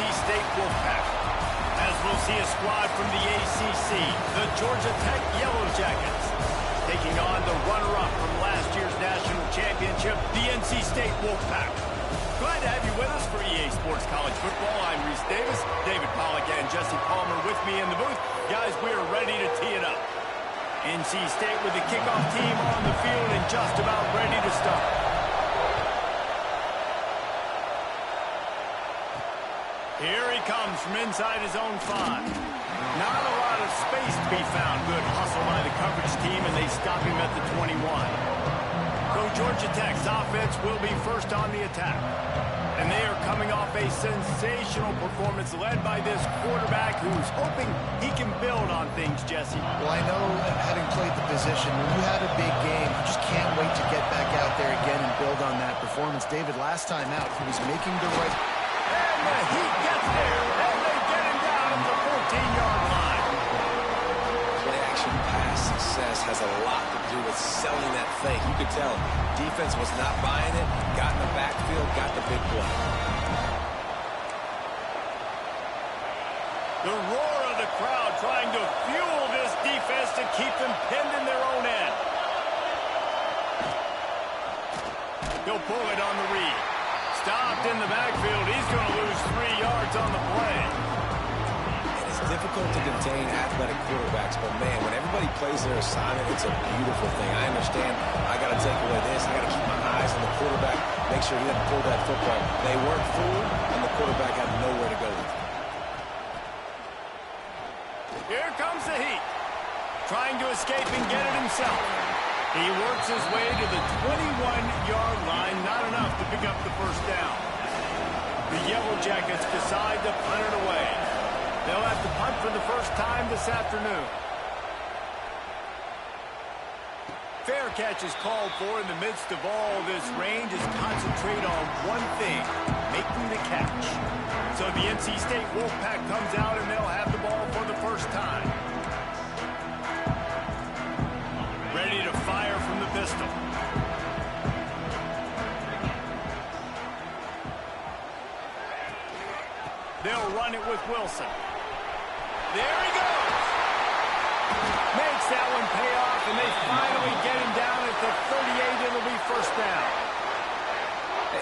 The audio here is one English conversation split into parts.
NC State Wolfpack. As we'll see a squad from the ACC, the Georgia Tech Yellow Jackets, taking on the runner-up from last year's national championship, the NC State Wolfpack. Glad to have you with us for EA Sports College Football. I'm Reese Davis, David Pollack and Jesse Palmer with me in the booth. Guys, we are ready to tee it up. NC State with the kickoff team on the field and just about ready to start. Here he comes from inside his own 5. Not a lot of space to be found. Good hustle by the coverage team, and they stop him at the 21. So Georgia Tech's offense will be first on the attack. And they are coming off a sensational performance led by this quarterback who's hoping he can build on things, Jesse. Well, I know, having played the position, when you had a big game, you just can't wait to get back out there again and build on that performance. David, last time out, he was making the right... And the Heat gets there, and they get him down at the 14-yard line. Play-action pass success has a lot to do with selling that fake. You could tell defense was not buying it, got in the backfield, got the big play. The roar of the crowd trying to fuel this defense to keep them pinned in their own end. He'll pull it on the read. Stopped in the backfield. He's going to lose 3 yards on the play. And it's difficult to contain athletic quarterbacks, but man, when everybody plays their assignment, it's a beautiful thing. I understand I got to take away this. I got to keep my eyes on the quarterback, make sure he doesn't pull that football. They weren't fooled, and the quarterback had nowhere to go with it. Here comes the Heat. Trying to escape and get it himself. He works his way to the 21-yard line. Not enough to pick up the first down. The Yellow Jackets decide to punt it away. They'll have to punt for the first time this afternoon. Fair catch is called for in the midst of all this range is concentrate on one thing, making the catch. So the NC State Wolfpack comes out and they'll have the ball for the first time. Ready to fire from the pistol. They'll run it with Wilson. There he goes. Makes that one pay off, and they finally get him down at the 38. It'll be first down.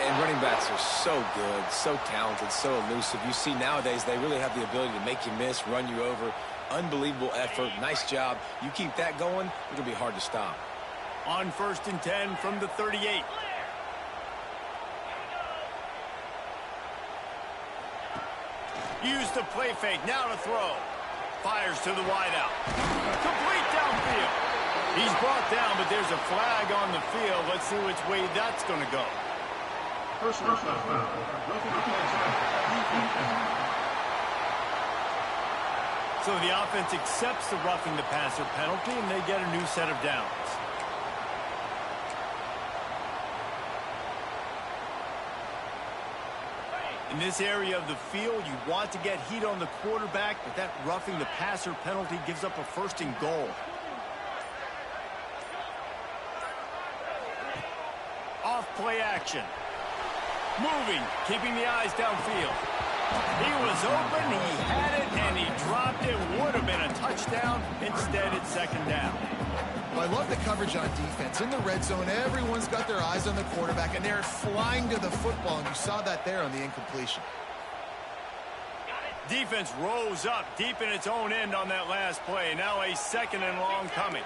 And running backs are so good, so talented, so elusive. You see nowadays they really have the ability to make you miss, run you over. Unbelievable effort. Nice job. You keep that going, it'll be hard to stop. On 1st and 10 from the 38. Use the play fake. Now to throw. Fires to the wideout. Complete downfield. He's brought down, but there's a flag on the field. Let's see which way that's going to go. So the offense accepts the roughing the passer penalty, and they get a new set of downs. In this area of the field, you want to get heat on the quarterback, but that roughing the passer penalty gives up a 1st and goal. Off play action. Moving, keeping the eyes downfield. He was open, he had it, and he dropped it. Would have been a touchdown. Instead, it's 2nd down. Well, I love the coverage on defense. In the red zone, everyone's got their eyes on the quarterback, and they're flying to the football, and you saw that there on the incompletion. Defense rose up deep in its own end on that last play. Now a 2nd and long coming.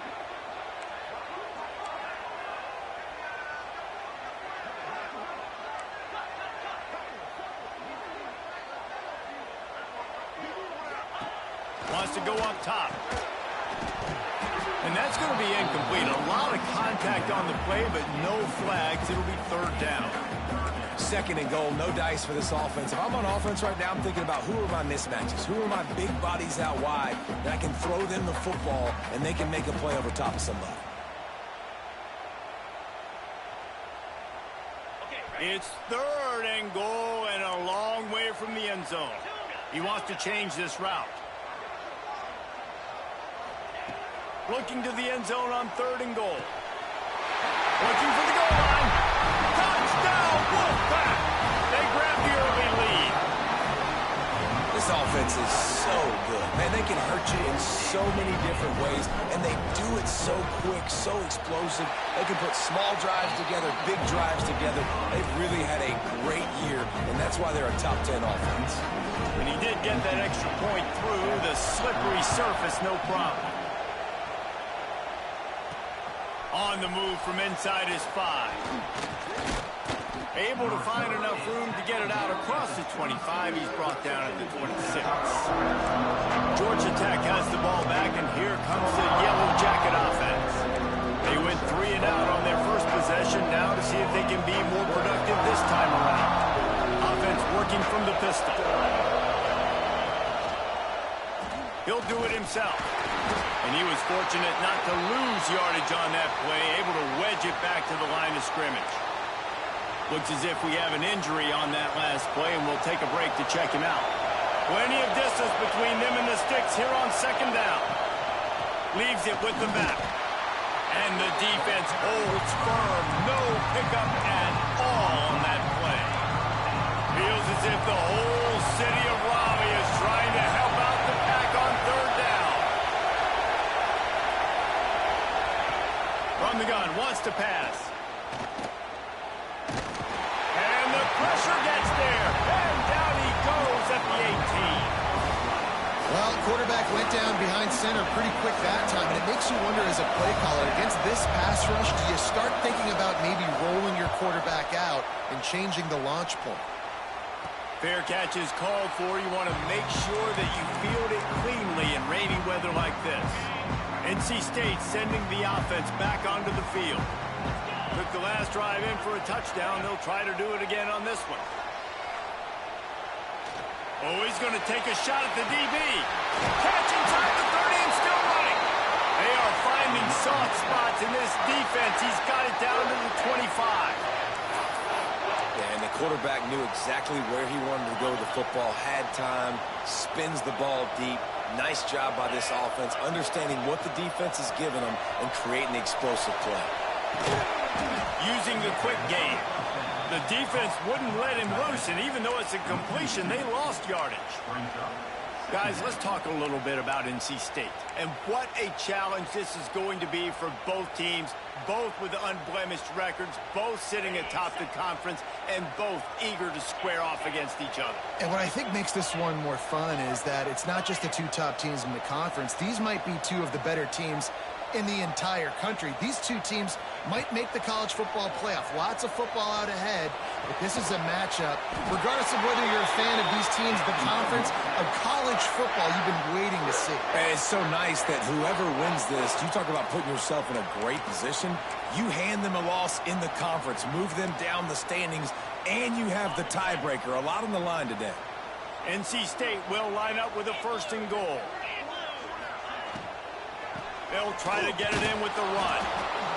Wants to go up top. And that's going to be incomplete. A lot of contact on the play, but no flags. It'll be 3rd down. 2nd and goal, no dice for this offense. If I'm on offense right now, I'm thinking about who are my mismatches, who are my big bodies out wide that I can throw them the football and they can make a play over top of somebody. It's 3rd and goal and a long way from the end zone. He wants to change this route. Looking to the end zone on 3rd and goal. Looking for the goal line. Touchdown, Wolfpack! They grab the early lead. defense is so good. Man, they can hurt you in so many different ways, and they do it so quick, so explosive. They can put small drives together, big drives together. They've really had a great year, and that's why they're a top 10 offense. And he did get that extra point through the slippery surface, no problem. On the move from inside his 5. Able to find enough room to get it out across the 25. He's brought down at the 26. Georgia Tech has the ball back, and here comes the Yellow Jacket offense. They went 3 and out on their first possession, now to see if they can be more productive this time around. Offense working from the pistol. He'll do it himself. And he was fortunate not to lose yardage on that play, able to wedge it back to the line of scrimmage. Looks as if we have an injury on that last play, and we'll take a break to check him out. Plenty of distance between them and the sticks here on second down. Leaves it with the back. And the defense holds firm. No pickup at all on that play. Feels as if the whole city of Raleigh is trying to help out the pack on third down. From the gun, wants to pass. Pressure gets there, and down he goes at the 18. Well, quarterback went down behind center pretty quick that time, and it makes you wonder as a play caller, against this pass rush, do you start thinking about maybe rolling your quarterback out and changing the launch point? Fair catch is called for. You want to make sure that you field it cleanly in rainy weather like this. NC State sending the offense back onto the field. Took the last drive in for a touchdown. They'll try to do it again on this one. Oh, he's going to take a shot at the DB. Catch inside the 30 and still running. They are finding soft spots in this defense. He's got it down to the 25. Yeah, and the quarterback knew exactly where he wanted to go with the football, had time, spins the ball deep. Nice job by this offense, understanding what the defense is giving them and creating the explosive play. Using the quick game. The defense wouldn't let him loose, and even though it's a completion, they lost yardage. Guys, let's talk a little bit about NC State and what a challenge this is going to be for both teams, both with unblemished records, both sitting atop the conference, and both eager to square off against each other. And what I think makes this one more fun is that it's not just the 2 top teams in the conference. These might be 2 of the better teams in the entire country. These 2 teams might make the college football playoff. Lots of football out ahead, but this is a matchup, regardless of whether you're a fan of these teams, the conference, of college football you've been waiting to see. And it's so nice that whoever wins this, you talk about putting yourself in a great position, you hand them a loss in the conference, move them down the standings, and you have the tiebreaker. A lot on the line today. NC State will line up with a 1st and goal. They'll try to get it in with the run.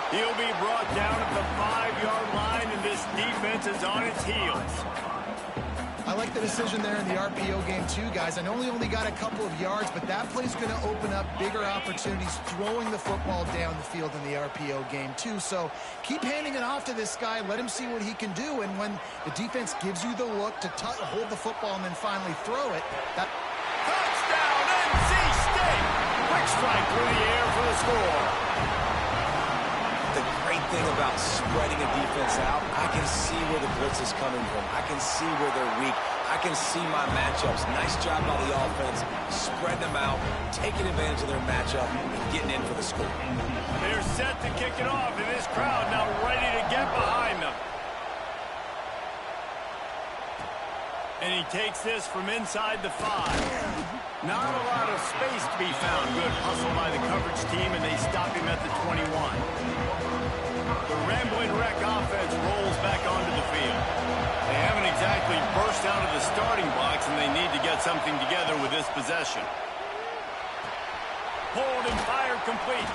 He'll be brought down at the 5-yard line, and this defense is on its heels. I like the decision there in the RPO game too, guys. I know he only got a couple of yards, but that play's going to open up bigger opportunities throwing the football down the field in the RPO game too. So keep handing it off to this guy. Let him see what he can do. And when the defense gives you the look to hold the football and then finally throw it, that... Touchdown, NC State! Quick strike through the air for the score. The great thing about spreading a defense out, I can see where the blitz is coming from. I can see where they're weak. I can see my matchups. Nice job by the offense, spreading them out, taking advantage of their matchup, and getting in for the score. They're set to kick it off, and this crowd now ready to get behind them. And he takes this from inside the 5. Not a lot of space to be found. Good hustle by the coverage team, and they stop him at the 21. The Rambling Wreck offense rolls back onto the field. They haven't exactly burst out of the starting blocks, and they need to get something together with this possession. Pulled and fired complete.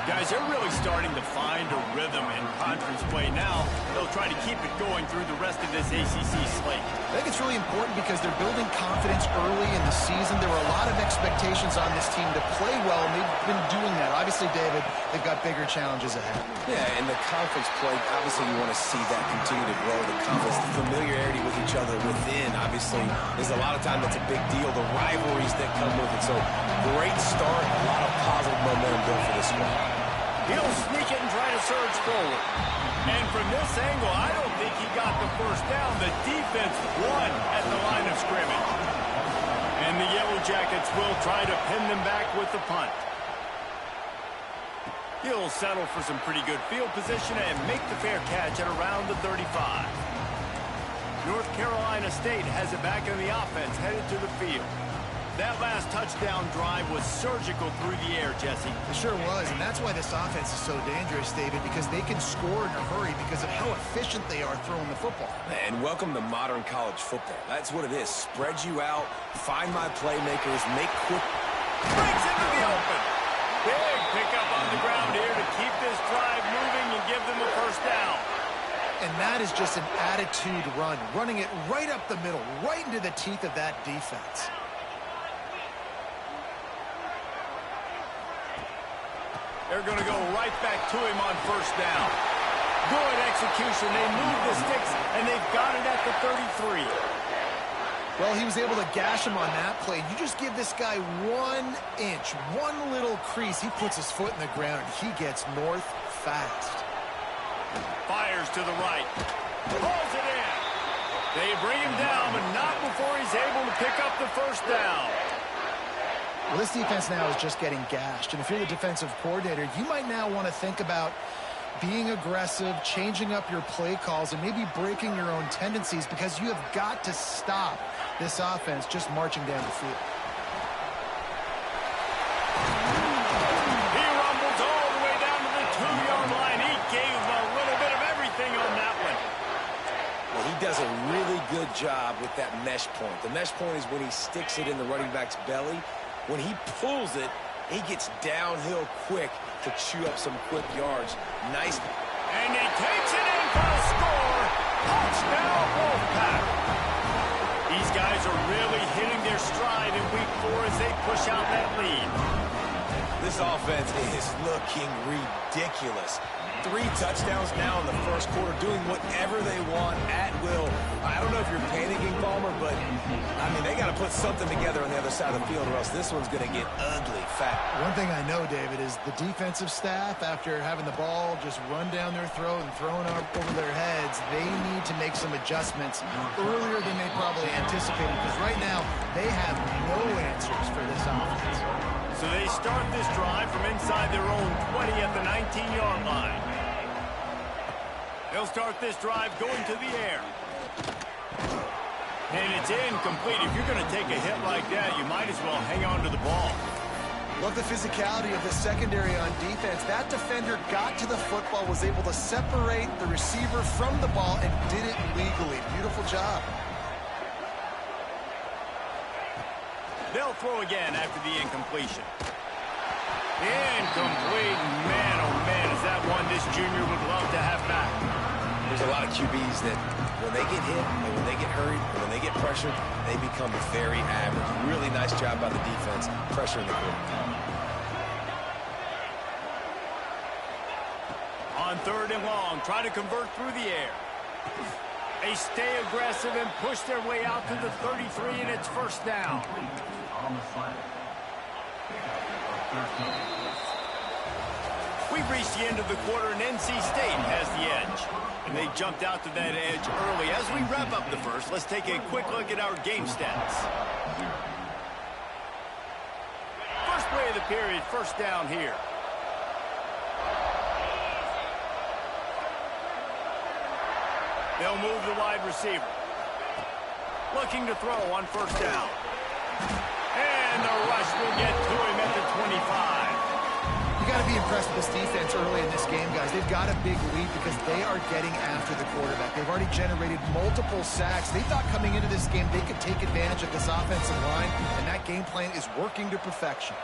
Guys, they're really starting to find a rhythm in conference play now. They'll try to keep it going through the rest of this ACC slate. I think it's really important because they're building confidence early in the season. There were a lot of expectations on this team to play well, and they've been doing that. Obviously, David, they've got bigger challenges ahead. Yeah, and the conference play, obviously you want to see that continue to grow. The confidence, the familiarity with each other within, obviously, is a lot of time that's a big deal. The rivalries that come with it. So, great start, a lot of positive momentum built for this squad. He'll sneak it and try to surge forward. And from this angle, I don't think he got the first down. The defense won at the line of scrimmage. And the Yellow Jackets will try to pin them back with the punt. He'll settle for some pretty good field position and make the fair catch at around the 35. North Carolina State has it back in the offense, headed to the field. That last touchdown drive was surgical through the air, Jesse. It sure was, and that's why this offense is so dangerous, David, because they can score in a hurry because of how efficient they are throwing the football. And welcome to modern college football. That's what it is. Spread you out, find my playmakers, make quick. Breaks into the open. Big pickup on the ground here to keep this drive moving and give them a first down. And that is just an attitude run, running it right up the middle, right into the teeth of that defense. They're going to go right back to him on first down. Good execution. They move the sticks, and they've got it at the 33. Well, he was able to gash him on that play. You just give this guy 1 inch, one little crease. He puts his foot in the ground. He gets north fast. Fires to the right. Pulls it in. They bring him down, but not before he's able to pick up the first down. Well, this defense now is just getting gashed. And if you're the defensive coordinator, you might now want to think about being aggressive, changing up your play calls, and maybe breaking your own tendencies because you have got to stop this offense just marching down the field. He rumbles all the way down to the 2-yard line. He gave a little bit of everything on that one. Well, he does a really good job with that mesh point. The mesh point is when he sticks it in the running back's belly. When he pulls it, he gets downhill quick to chew up some quick yards. Nice. And he takes it in for a score. Touchdown, Wolfpack. These guys are really hitting their stride in week 4 as they push out that lead. This offense is looking ridiculous. 3 touchdowns now in the first quarter, doing whatever they want at will. I don't know if you're panicking, Palmer, but, I mean, they got to put something together on the other side of the field or else this one's going to get ugly fast. One thing I know, David, is the defensive staff, after having the ball just run down their throat and thrown up over their heads, they need to make some adjustments earlier than they probably anticipated because right now they have no answers for this offense. So they start this drive from inside their own 20 at the 19-yard line. They'll start this drive going to the air. And it's incomplete. If you're going to take a hit like that, you might as well hang on to the ball. Love the physicality of the secondary on defense. That defender got to the football, was able to separate the receiver from the ball, and did it legally. Beautiful job. They'll throw again after the incompletion. Incomplete. Man, oh man, is that one this junior would love to have back. There's a lot of QBs that when they get hit and when they get hurried and when they get pressured, they become very average. Really nice job by the defense, pressuring the quarterback. On 3rd and long, try to convert through the air. They stay aggressive and push their way out to the 33, and it's first down. We've reached the end of the quarter, and NC State has the edge. And they jumped out to that edge early. As we wrap up the first, let's take a quick look at our game stats. First play of the period, first down here. They'll move the wide receiver. Looking to throw on first down. And the rush will get to him at the 25. You got to be impressed with this defense early in this game, guys. They've got a big lead because they are getting after the quarterback. They've already generated multiple sacks. They thought coming into this game they could take advantage of this offensive line, and that game plan is working to perfection.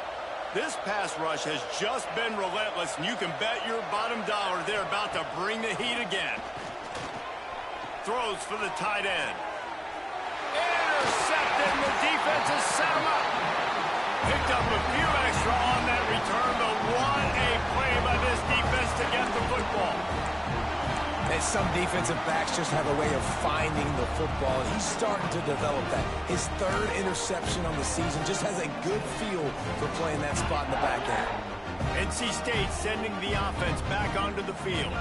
This pass rush has just been relentless, and you can bet your bottom dollar they're about to bring the heat again. Throws for the tight end. Intercepted, and the defense has set him up. Picked up a few extra on that return, but what a play by this defense to get the football. And some defensive backs just have a way of finding the football, and he's starting to develop that. His third interception on the season, just has a good feel for playing that spot in the back end. NC State sending the offense back onto the field.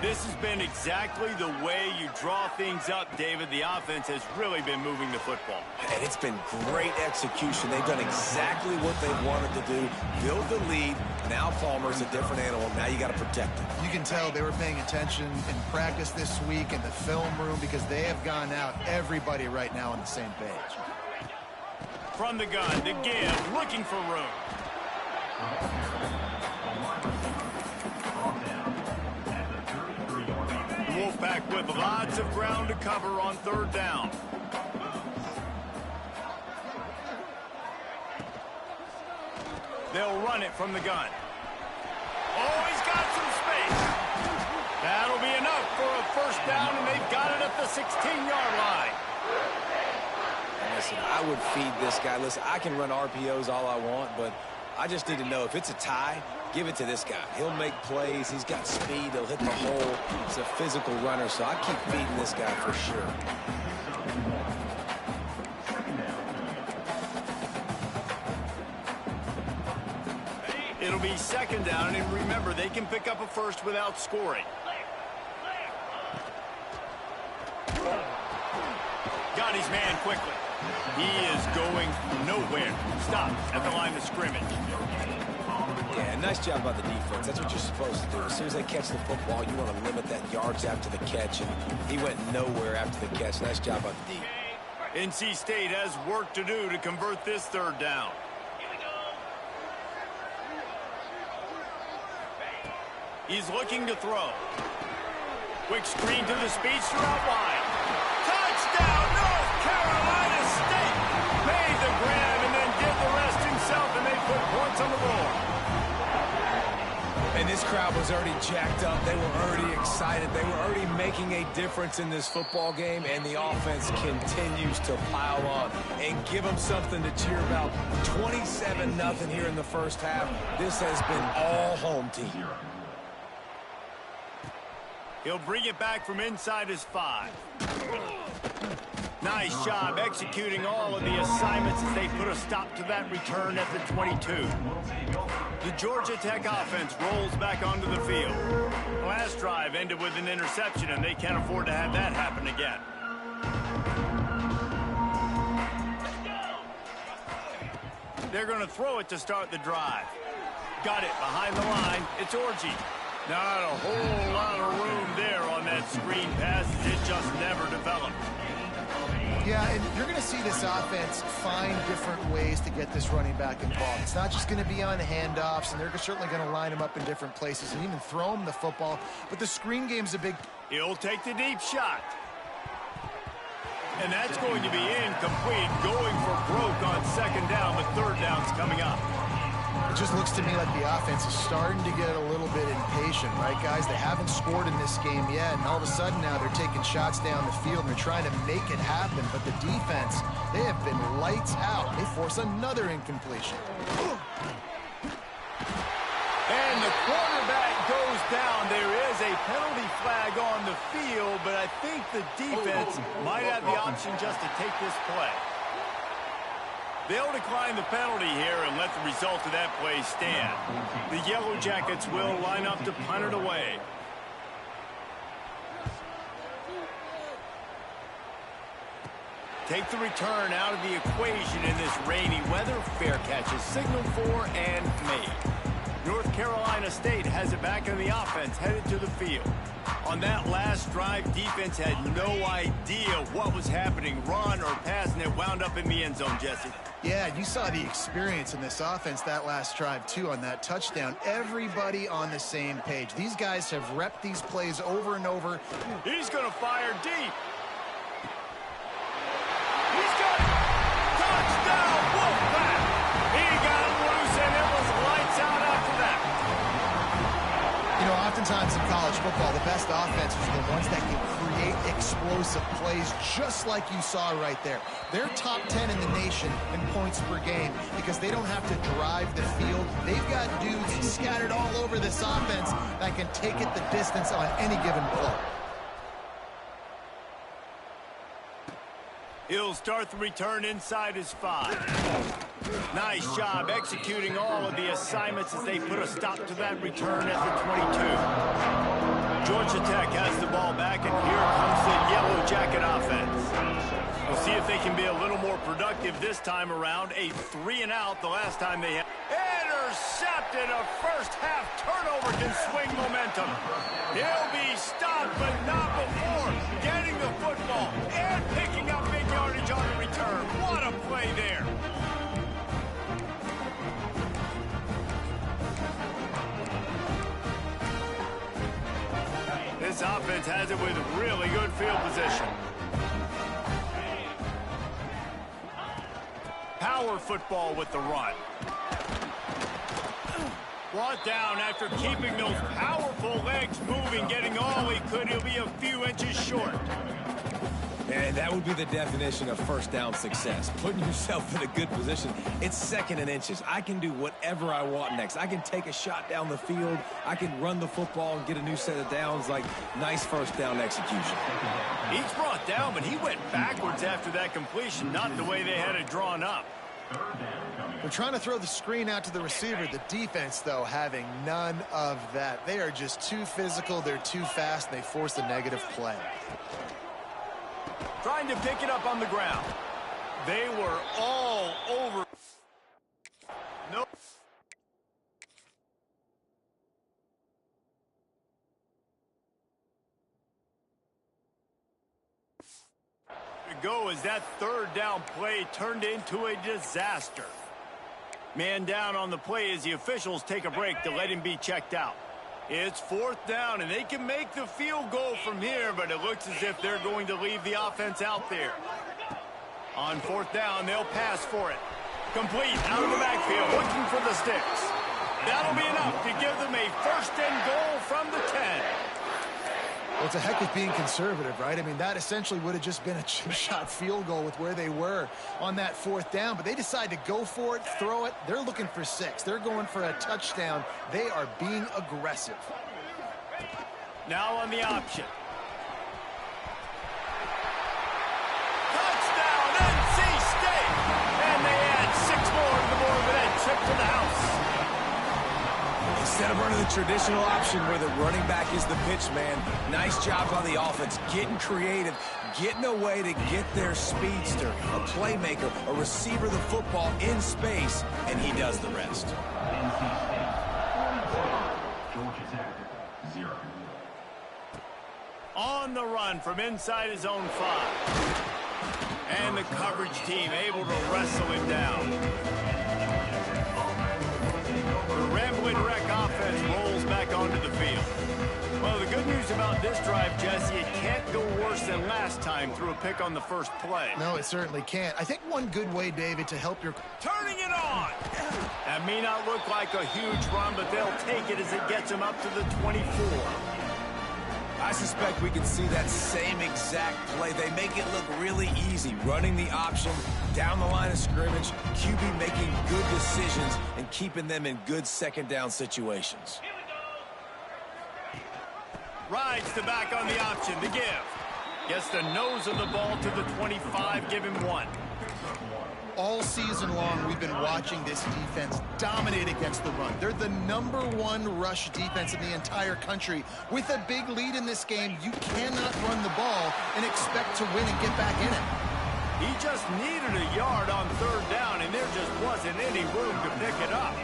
This has been exactly the way you draw things up, David. The offense has really been moving the football. And it's been great execution. They've done exactly what they wanted to do. Build the lead. Now Palmer's a different animal. Now you got to protect him. You can tell they were paying attention in practice this week in the film room because they have gone out, everybody right now on the same page. From the gun, the give, looking for room. Wolfpack with lots of ground to cover on third down. They'll run it from the gun. Oh, he's got some space. That'll be enough for a first down, and they've got it at the 16-yard line. Listen, I would feed this guy. Listen, I can run RPOs all I want, but I just need to know if it's a tie, give it to this guy. He'll make plays. He's got speed. He'll hit the hole. He's a physical runner, so I keep feeding this guy for sure. It'll be second down, and remember, they can pick up a first without scoring. Got his man quickly. He is going nowhere. Stop at the line of scrimmage. Yeah, nice job by the defense. That's what you're supposed to do. As soon as they catch the football, you want to limit that yards after the catch, and he went nowhere after the catch. Nice job by the defense. NC State has work to do to convert this third down. He's looking to throw. Quick screen to the speedster out wide. Touchdown, North Carolina State! Made the grab and then did the rest himself, and they put points on the board. And this crowd was already jacked up. They were already excited. They were already making a difference in this football game, and the offense continues to pile on and give them something to cheer about. 27-0 here in the first half. This has been all home team. He'll bring it back from inside his 5. Nice job executing all of the assignments as they put a stop to that return at the 22. The Georgia Tech offense rolls back onto the field. The last drive ended with an interception, and they can't afford to have that happen again. They're going to throw it to start the drive. Got it behind the line. It's Orji. Not a whole lot of room there on that screen pass. It just never developed. Yeah, and you're going to see this offense find different ways to get this running back involved. It's not just going to be on handoffs, and they're certainly going to line him up in different places and even throw him the football. But the screen game's a big... He'll take the deep shot. And that's going to be incomplete. Going for broke on second down, but third down's coming up. It just looks to me like the offense is starting to get a little bit impatient, right, guys? They haven't scored in this game yet, and all of a sudden now they're taking shots down the field and they're trying to make it happen. But the defense, they have been lights out. They force another incompletion. And the quarterback goes down. There is a penalty flag on the field, but I think the defense might have the option just to take this play. They'll decline the penalty here and let the result of that play stand. The Yellow Jackets will line up to punt it away. Take the return out of the equation in this rainy weather. Fair catch is signaled for and made. North Carolina State has it back in the offense, headed to the field. On that last drive, defense had no idea what was happening, run or pass, and it wound up in the end zone, Jesse. Yeah, you saw the experience in this offense that last drive, too, on that touchdown. Everybody on the same page. These guys have repped these plays over and over. He's going to fire deep. He's got it. Touchdown, Wolfpack. He got loose, and it was best offenses are the ones that can create explosive plays just like you saw right there. They're top 10 in the nation in points per game because they don't have to drive the field. They've got dudes scattered all over this offense that can take it the distance on any given play. He'll start the return inside his 5. Nice job executing all of the assignments as they put a stop to that return at the 22. Georgia Tech has the ball back, and here comes the Yellow Jacket offense. We'll see if they can be a little more productive this time around. A 3-and-out the last time they had. Intercepted. A first-half turnover can swing momentum. He'll be stopped, but not before getting the football and picking up big yardage on the return. What a play there. This offense has it with really good field position. Power football with the run. Brought down after keeping those powerful legs moving, getting all he could. He'll be a few inches short. And that would be the definition of first down success. Putting yourself in a good position. It's second and inches. I can do whatever I want next. I can take a shot down the field. I can run the football and get a new set of downs. Like, nice first down execution. He's brought down, but he went backwards after that completion, not the way they had it drawn up. They're trying to throw the screen out to the receiver. The defense, though, having none of that. They are just too physical. They're too fast. And they force a negative play. Trying to pick it up on the ground. They were all over. Nope. To go as that third down play turned into a disaster. Man down on the play as the officials take a break to let him be checked out. It's fourth down, and they can make the field goal from here, but it looks as if they're going to leave the offense out there. On fourth down, they'll pass for it. Complete out of the backfield, looking for the sticks. That'll be enough to give them a first and goal from the 10. Well, it's a heck of being conservative, right? I mean, that essentially would have just been a chip-shot field goal with where they were on that fourth down. But they decide to go for it, throw it. They're looking for 6. They're going for a touchdown. They are being aggressive. Now on the option. Touchdown, NC State! And they add 6 more to the board with that chip to the house. Instead of running the traditional option where the running back is the pitch man, nice job on the offense, getting creative, getting a way to get their speedster, a playmaker, a receiver the football in space, and he does the rest. On the run from inside his own 5. And the coverage team able to wrestle him down. The Rambling Wreck offense rolls back onto the field. Well, the good news about this drive, Jesse, it can't go worse than last time through a pick on the first play. No, it certainly can't. I think one good way, David, to help your... Turning it on! That may not look like a huge run, but they'll take it as it gets them up to the 24. I suspect we can see that same exact play. They make it look really easy, running the option down the line of scrimmage, QB making good decisions and keeping them in good second down situations. Rides the back on the option to give. Gets the nose of the ball to the 25, give him 1. All season long, we've been watching this defense dominate against the run. They're the #1 rush defense in the entire country. With a big lead in this game, you cannot run the ball and expect to win and get back in it. He just needed a yard on third down, and there just wasn't any room to pick it up.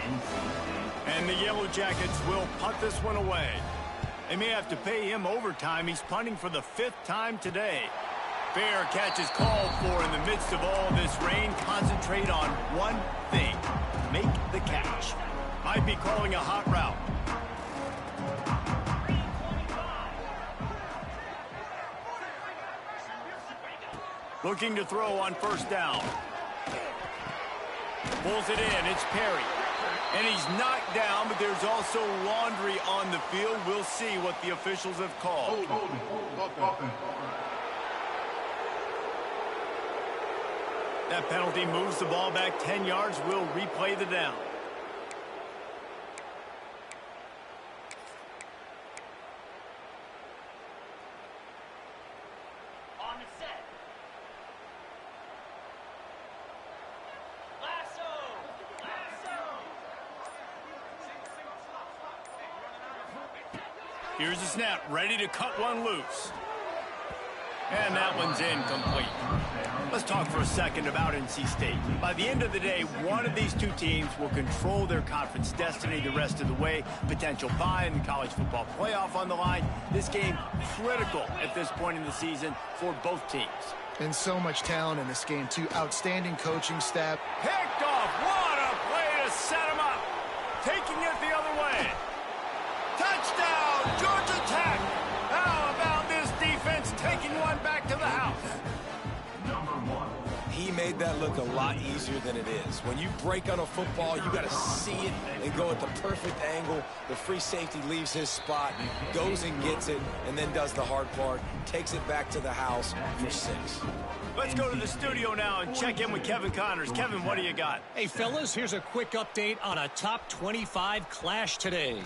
And the Yellow Jackets will punt this one away. They may have to pay him overtime. He's punting for the 5th time today. Fair catch is called for in the midst of all this rain. Concentrate on one thing. Make the catch. Might be calling a hot route. Looking to throw on first down. Pulls it in. It's Perry. And he's knocked down, but there's also laundry on the field. We'll see what the officials have called. That penalty moves the ball back 10 yards. We'll replay the down. On the set. Here's the snap, ready to cut one loose. And that one's incomplete. Let's talk for a second about NC State. By the end of the day, one of these two teams will control their conference destiny the rest of the way. Potential bye in the college football playoff on the line. This game critical at this point in the season for both teams. And so much talent in this game, too. Outstanding coaching staff. Picked off. What a play to set him up. Taking it the other way. Touchdown, Georgia Tech. How about this defense taking one back to the house? He made that look a lot easier than it is. When you break on a football, you got to see it and go at the perfect angle. The free safety leaves his spot, goes and gets it, and then does the hard part, takes it back to the house for 6. Let's go to the studio now and check in with Kevin Connors. Kevin, what do you got? Hey, fellas, here's a quick update on a top 25 clash today.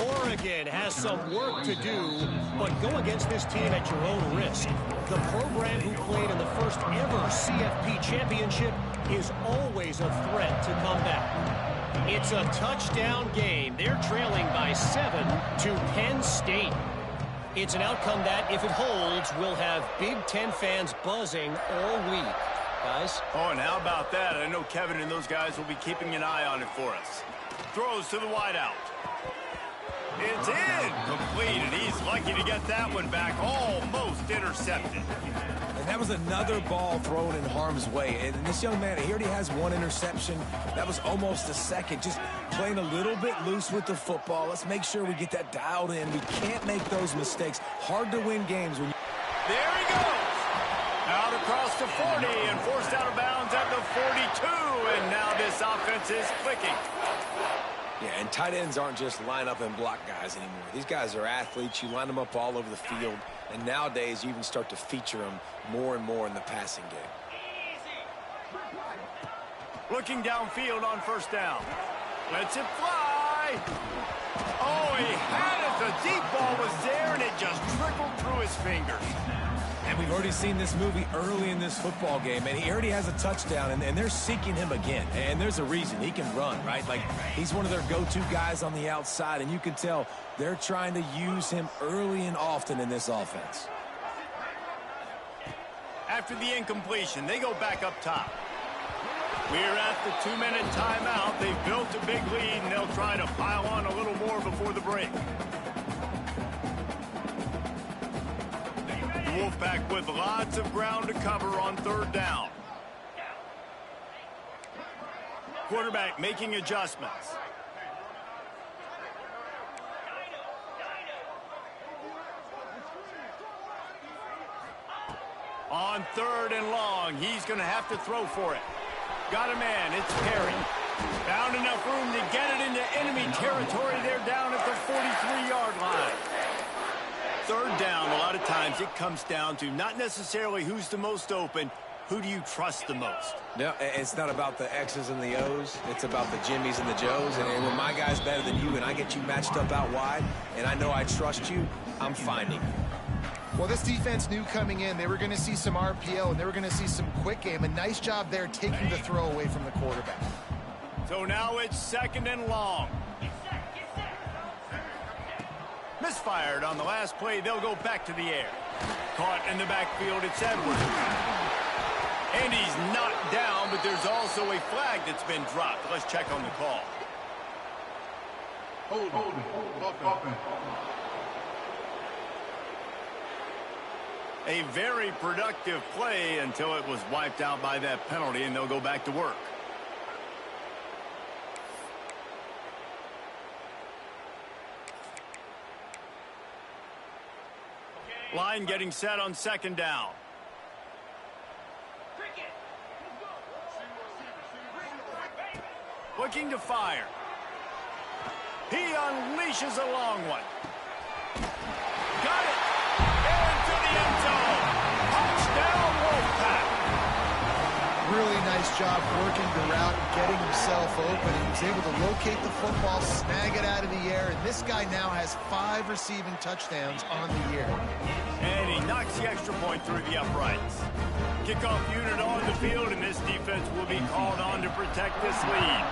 Oregon has some work to do, but go against this team at your own risk. The program who played in the first ever CFP championship is always a threat to come back. It's a touchdown game. They're trailing by 7 to Penn State. It's an outcome that, if it holds, will have Big Ten fans buzzing all week. Guys? Oh, and how about that? I know Kevin and those guys will be keeping an eye on it for us. Throws to the wideout. It's incomplete, and he's lucky to get that one back. Almost intercepted. And that was another ball thrown in harm's way. And this young man, he already has one interception. That was almost a second. Just playing a little bit loose with the football. Let's make sure we get that dialed in. We can't make those mistakes. Hard to win games when you... There he goes. Out across the 40 and forced out of bounds at the 42. And now this offense is clicking. Yeah, and tight ends aren't just line up and block guys anymore. These guys are athletes. You line them up all over the field. And nowadays, you even start to feature them more and more in the passing game. Looking downfield on first down. Lets it fly. Oh, he had it. The deep ball was there, and it just trickled through his fingers. And we've already seen this movie early in this football game, and he already has a touchdown, and they're seeking him again. And there's a reason. He can run, right? Like, he's one of their go-to guys on the outside, and you can tell they're trying to use him early and often in this offense. After the incompletion, they go back up top. We're at the 2-minute timeout. They've built a big lead, and they'll try to pile on a little more before the break. The Wolfpack with lots of ground to cover on third down. Quarterback making adjustments. On third and long, he's going to have to throw for it. Got a man, it's Perry. Found enough room to get it into enemy territory. They're down at the 43-yard line. Third down, a lot of times it comes down to not necessarily who's the most open, who do you trust the most? No, it's not about the X's and the O's. It's about the Jimmys and the Joes. And when my guy's better than you and I get you matched up out wide and I know I trust you, I'm finding you. Well, this defense knew coming in they were going to see some RPO and they were going to see some quick game. A nice job there taking the throw away from the quarterback. So now it's second and long. Misfired on the last play. They'll go back to the air. Caught in the backfield. It's Edwards. And he's knocked down, but there's also a flag that's been dropped. Let's check on the call. Hold. A very productive play until it was wiped out by that penalty, and they'll go back to work. Line getting set on second down. Looking to fire. He unleashes a long one. Got it. Into the end zone. Touchdown, Wolfpack. Really nice job working the route and getting himself open. He was able to locate the football, snag it out of the air, and this guy now has 5 receiving touchdowns on the year. And he knocks the extra point through the uprights. Kickoff unit on the field, and this defense will be called on to protect this lead.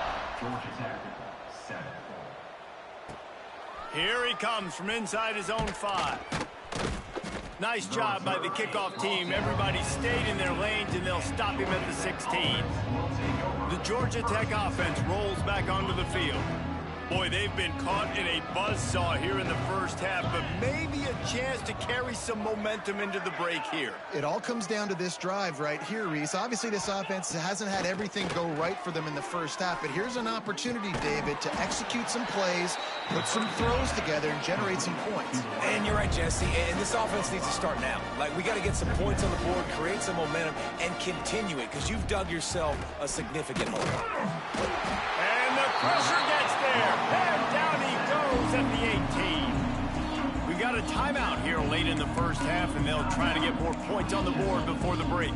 Here he comes from inside his own 5. Nice job by the kickoff team. Everybody stayed in their lanes, and they'll stop him at the 16. The Georgia Tech offense rolls back onto the field. Boy, they've been caught in a buzzsaw here in the first half, but maybe a chance to carry some momentum into the break here. It all comes down to this drive right here, Reese. Obviously, this offense hasn't had everything go right for them in the first half, but here's an opportunity, David, to execute some plays, put some throws together, and generate some points. And you're right, Jesse, and this offense needs to start now. Like, we got to get some points on the board, create some momentum, and continue it, because you've dug yourself a significant hole. And the pressure gets there. And down he goes at the 18. We got a timeout here late in the first half, and they'll try to get more points on the board before the break.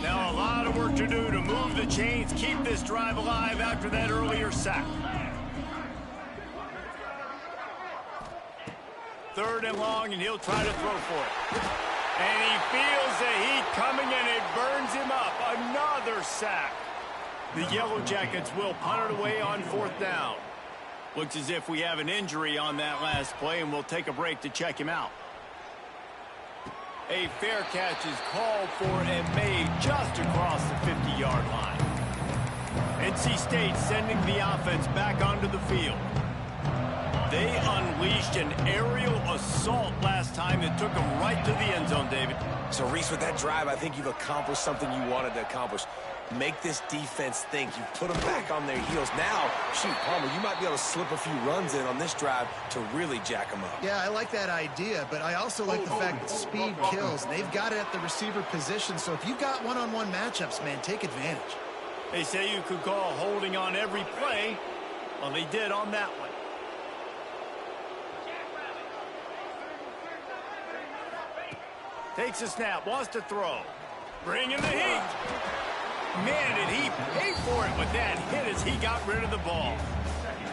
Now a lot of work to do to move the chains, keep this drive alive after that earlier sack. 3rd and long, and he'll try to throw for it. And he feels the heat coming, and it burns him up. Another sack. The Yellow Jackets will punt it away on 4th down. Looks as if we have an injury on that last play, and we'll take a break to check him out. A fair catch is called for and made just across the 50-yard line. NC State sending the offense back onto the field. They unleashed an aerial assault last time that took them right to the end zone, David. So, Reese, with that drive, I think you've accomplished something you wanted to accomplish. Make this defense think. You've put them back on their heels. Now, shoot, Palmer, you might be able to slip a few runs in on this drive to really jack them up. Yeah, I like that idea, but I also like the fact that speed kills. They've got it at the receiver position, so if you've got one-on-one matchups, man, take advantage. They say you could call holding on every play. Well, they did on that one. Takes a snap, wants to throw. Bring in the heat. Man, did he pay for it with that hit as he got rid of the ball.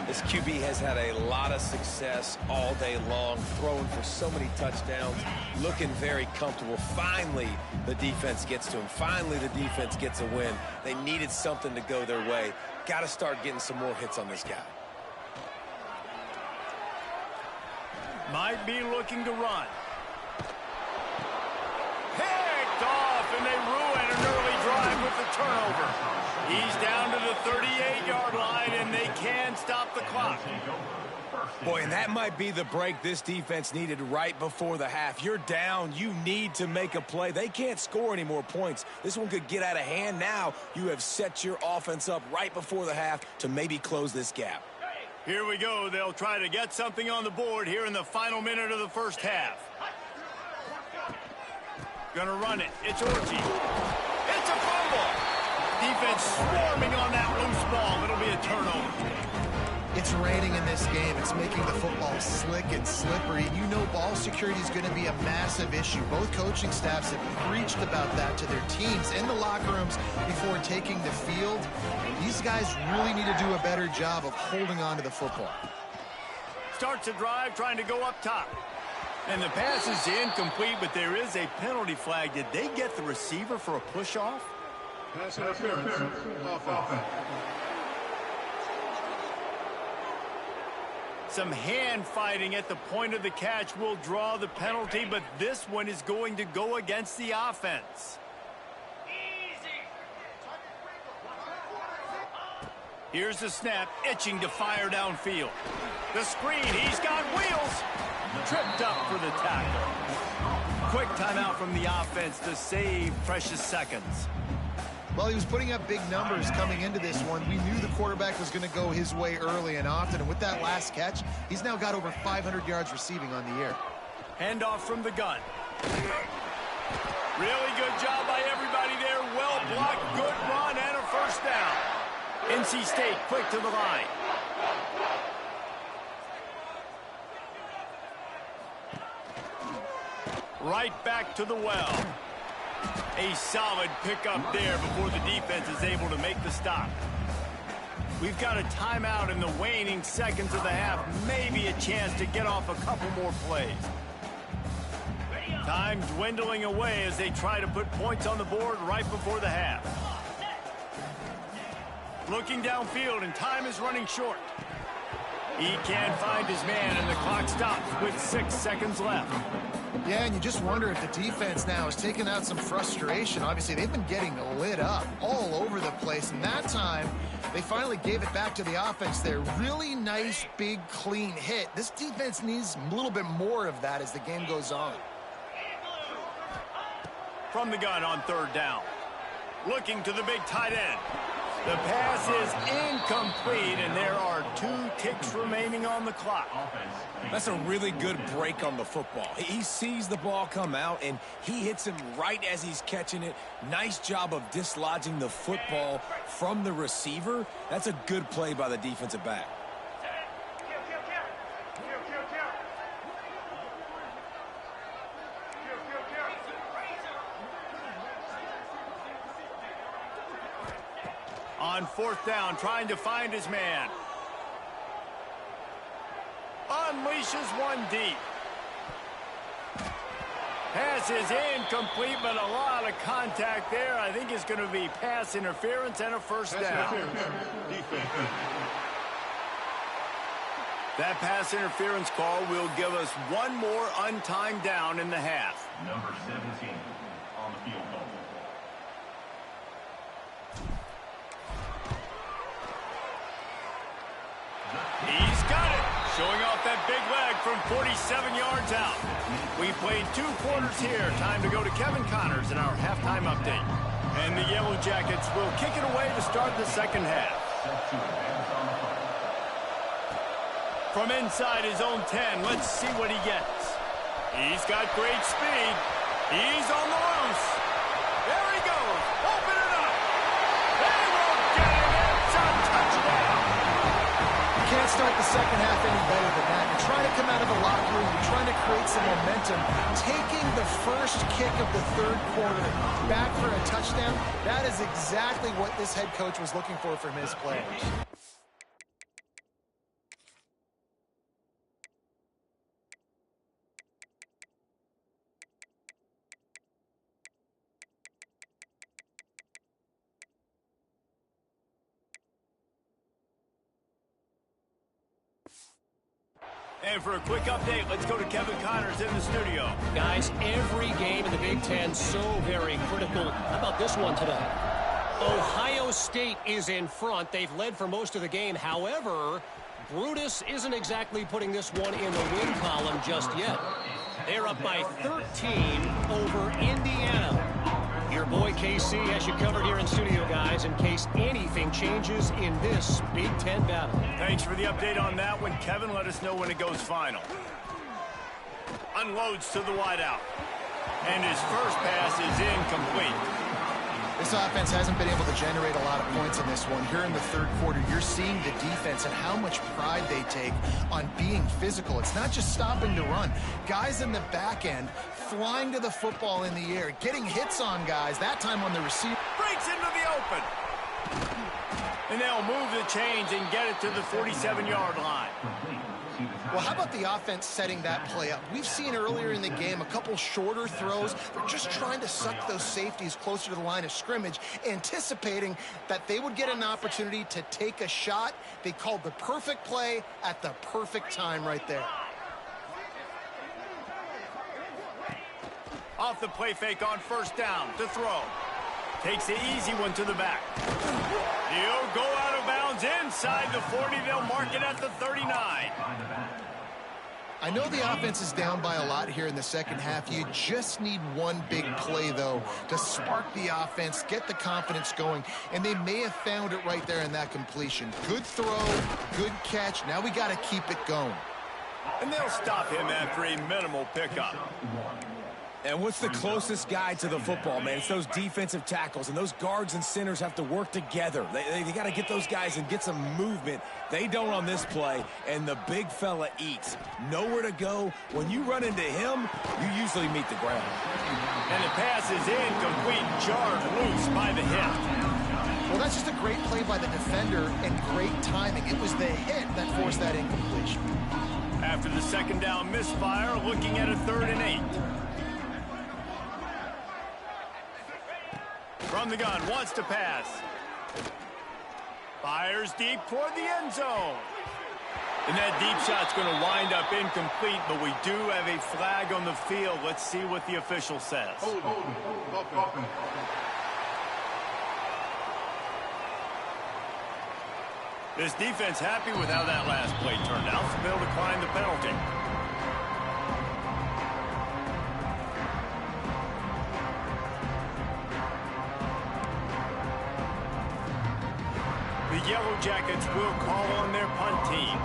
This QB has had a lot of success all day long, throwing for so many touchdowns, looking very comfortable. Finally, the defense gets to him. Finally, the defense gets a win. They needed something to go their way. Got to start getting some more hits on this guy. Might be looking to run. Picked off, and they ruin an early drive with the turnover. He's down to the 38-yard line, and they can stop the clock. Boy, and that might be the break this defense needed right before the half. You're down. You need to make a play. They can't score any more points. This one could get out of hand. Now you have set your offense up right before the half to maybe close this gap. Here we go. They'll try to get something on the board here in the final minute of the first half. Gonna run it. It's Orchie. It's a fumble. Defense swarming on that loose ball. It'll be a turnover. It's raining in this game. It's making the football slick and slippery. You know ball security is going to be a massive issue. Both coaching staffs have preached about that to their teams in the locker rooms before taking the field. These guys really need to do a better job of holding on to the football. Starts a drive trying to go up top. And the pass is incomplete, but there is a penalty flag. Did they get the receiver for a push-off? Pass interference. Offense. Some hand fighting at the point of the catch will draw the penalty, but this one is going to go against the offense. Here's the snap, itching to fire downfield. The screen, he's got wheels. Tripped up for the tackle. Quick timeout from the offense to save precious seconds. Well, he was putting up big numbers coming into this one. We knew the quarterback was going to go his way early and often, and with that last catch, he's now got over 500 yards receiving on the year. Handoff from the gun. Really good job by everybody block, good run, and a first down. NC State quick to the line. Right back to the well. A solid pickup there before the defense is able to make the stop. We've got a timeout in the waning seconds of the half. Maybe a chance to get off a couple more plays. Time dwindling away as they try to put points on the board right before the half. Looking downfield, and time is running short. He can't find his man, and the clock stops with 6 seconds left. Yeah, and you just wonder if the defense now is taking out some frustration. Obviously, they've been getting lit up all over the place, and that time, they finally gave it back to the offense there. Really nice, big, clean hit. This defense needs a little bit more of that as the game goes on. From the gun on third down. Looking to the big tight end. The pass is incomplete, and there are 2 ticks remaining on the clock. That's a really good break on the football. He sees the ball come out, and he hits him right as he's catching it. Nice job of dislodging the football from the receiver. That's a good play by the defensive back. On fourth down, trying to find his man. Unleashes one deep. Pass is incomplete, but a lot of contact there. I think it's going to be pass interference and a first down. That pass interference call will give us one more untimed down in the half. Number 17 on the field goal. He's got it. Showing off that big leg from 47 yards out. We played 2 quarters here. Time to go to Kevin Connors in our halftime update. And the Yellow Jackets will kick it away to start the second half. From inside his own 10, let's see what he gets. He's got great speed. He's on the loose. There he goes. Open it up. They won't get it. It's a touchdown. Can't start the second half any better than that. You're trying to come out of the locker room. You're trying to create some momentum. Taking the first kick of the third quarter back for a touchdown, that is exactly what this head coach was looking for from his players. And for a quick update, let's go to Kevin Connors in the studio. Guys, every game in the Big Ten so very critical. How about this one today? Ohio State is in front. They've led for most of the game. However, Brutus isn't exactly putting this one in the win column just yet. They're up by 13 over Indiana. Your boy KC has you covered here in studio, guys, in case anything changes in this Big Ten battle. Thanks for the update on that one, Kevin. Let us know when it goes final. Unloads to the wideout. And his first pass is incomplete. This offense hasn't been able to generate a lot of points in this one. Here in the third quarter, you're seeing the defense and how much pride they take on being physical. It's not just stopping to run. Guys in the back end flying to the football in the air, getting hits on guys, that time on the receiver. Breaks into the open. And they'll move the chains and get it to the 47-yard line. Well, how about the offense setting that play up? We've seen earlier in the game a couple shorter throws. They're just trying to suck those safeties closer to the line of scrimmage, anticipating that they would get an opportunity to take a shot. They called the perfect play at the perfect time right there. Off the play fake on first down to throw. Takes the easy one to the back. He'll go out of bounds inside the 40. They'll mark it at the 39. I know the offense is down by a lot here in the second half. You just need one big play, though, to spark the offense, get the confidence going, and they may have found it right there in that completion. Good throw, good catch. Now we got to keep it going. And they'll stop him after a minimal pickup. And what's the closest guy to the football, man? It's those defensive tackles, and those guards and centers have to work together. They got to get those guys and get some movement. They don't on this play, and the big fella eats. Nowhere to go. When you run into him, you usually meet the ground. And the pass is incomplete, jarred loose by the hit. Well, that's just a great play by the defender and great timing. It was the hit that forced that incompletion. After the second down misfire, looking at a 3rd and 8. From the gun, wants to pass. Fires deep toward the end zone. And that deep shot's going to wind up incomplete, but we do have a flag on the field. Let's see what the official says. This defense happy with how that last play turned out, so they'll decline the penalty. The Yellow Jackets will call on their punt team.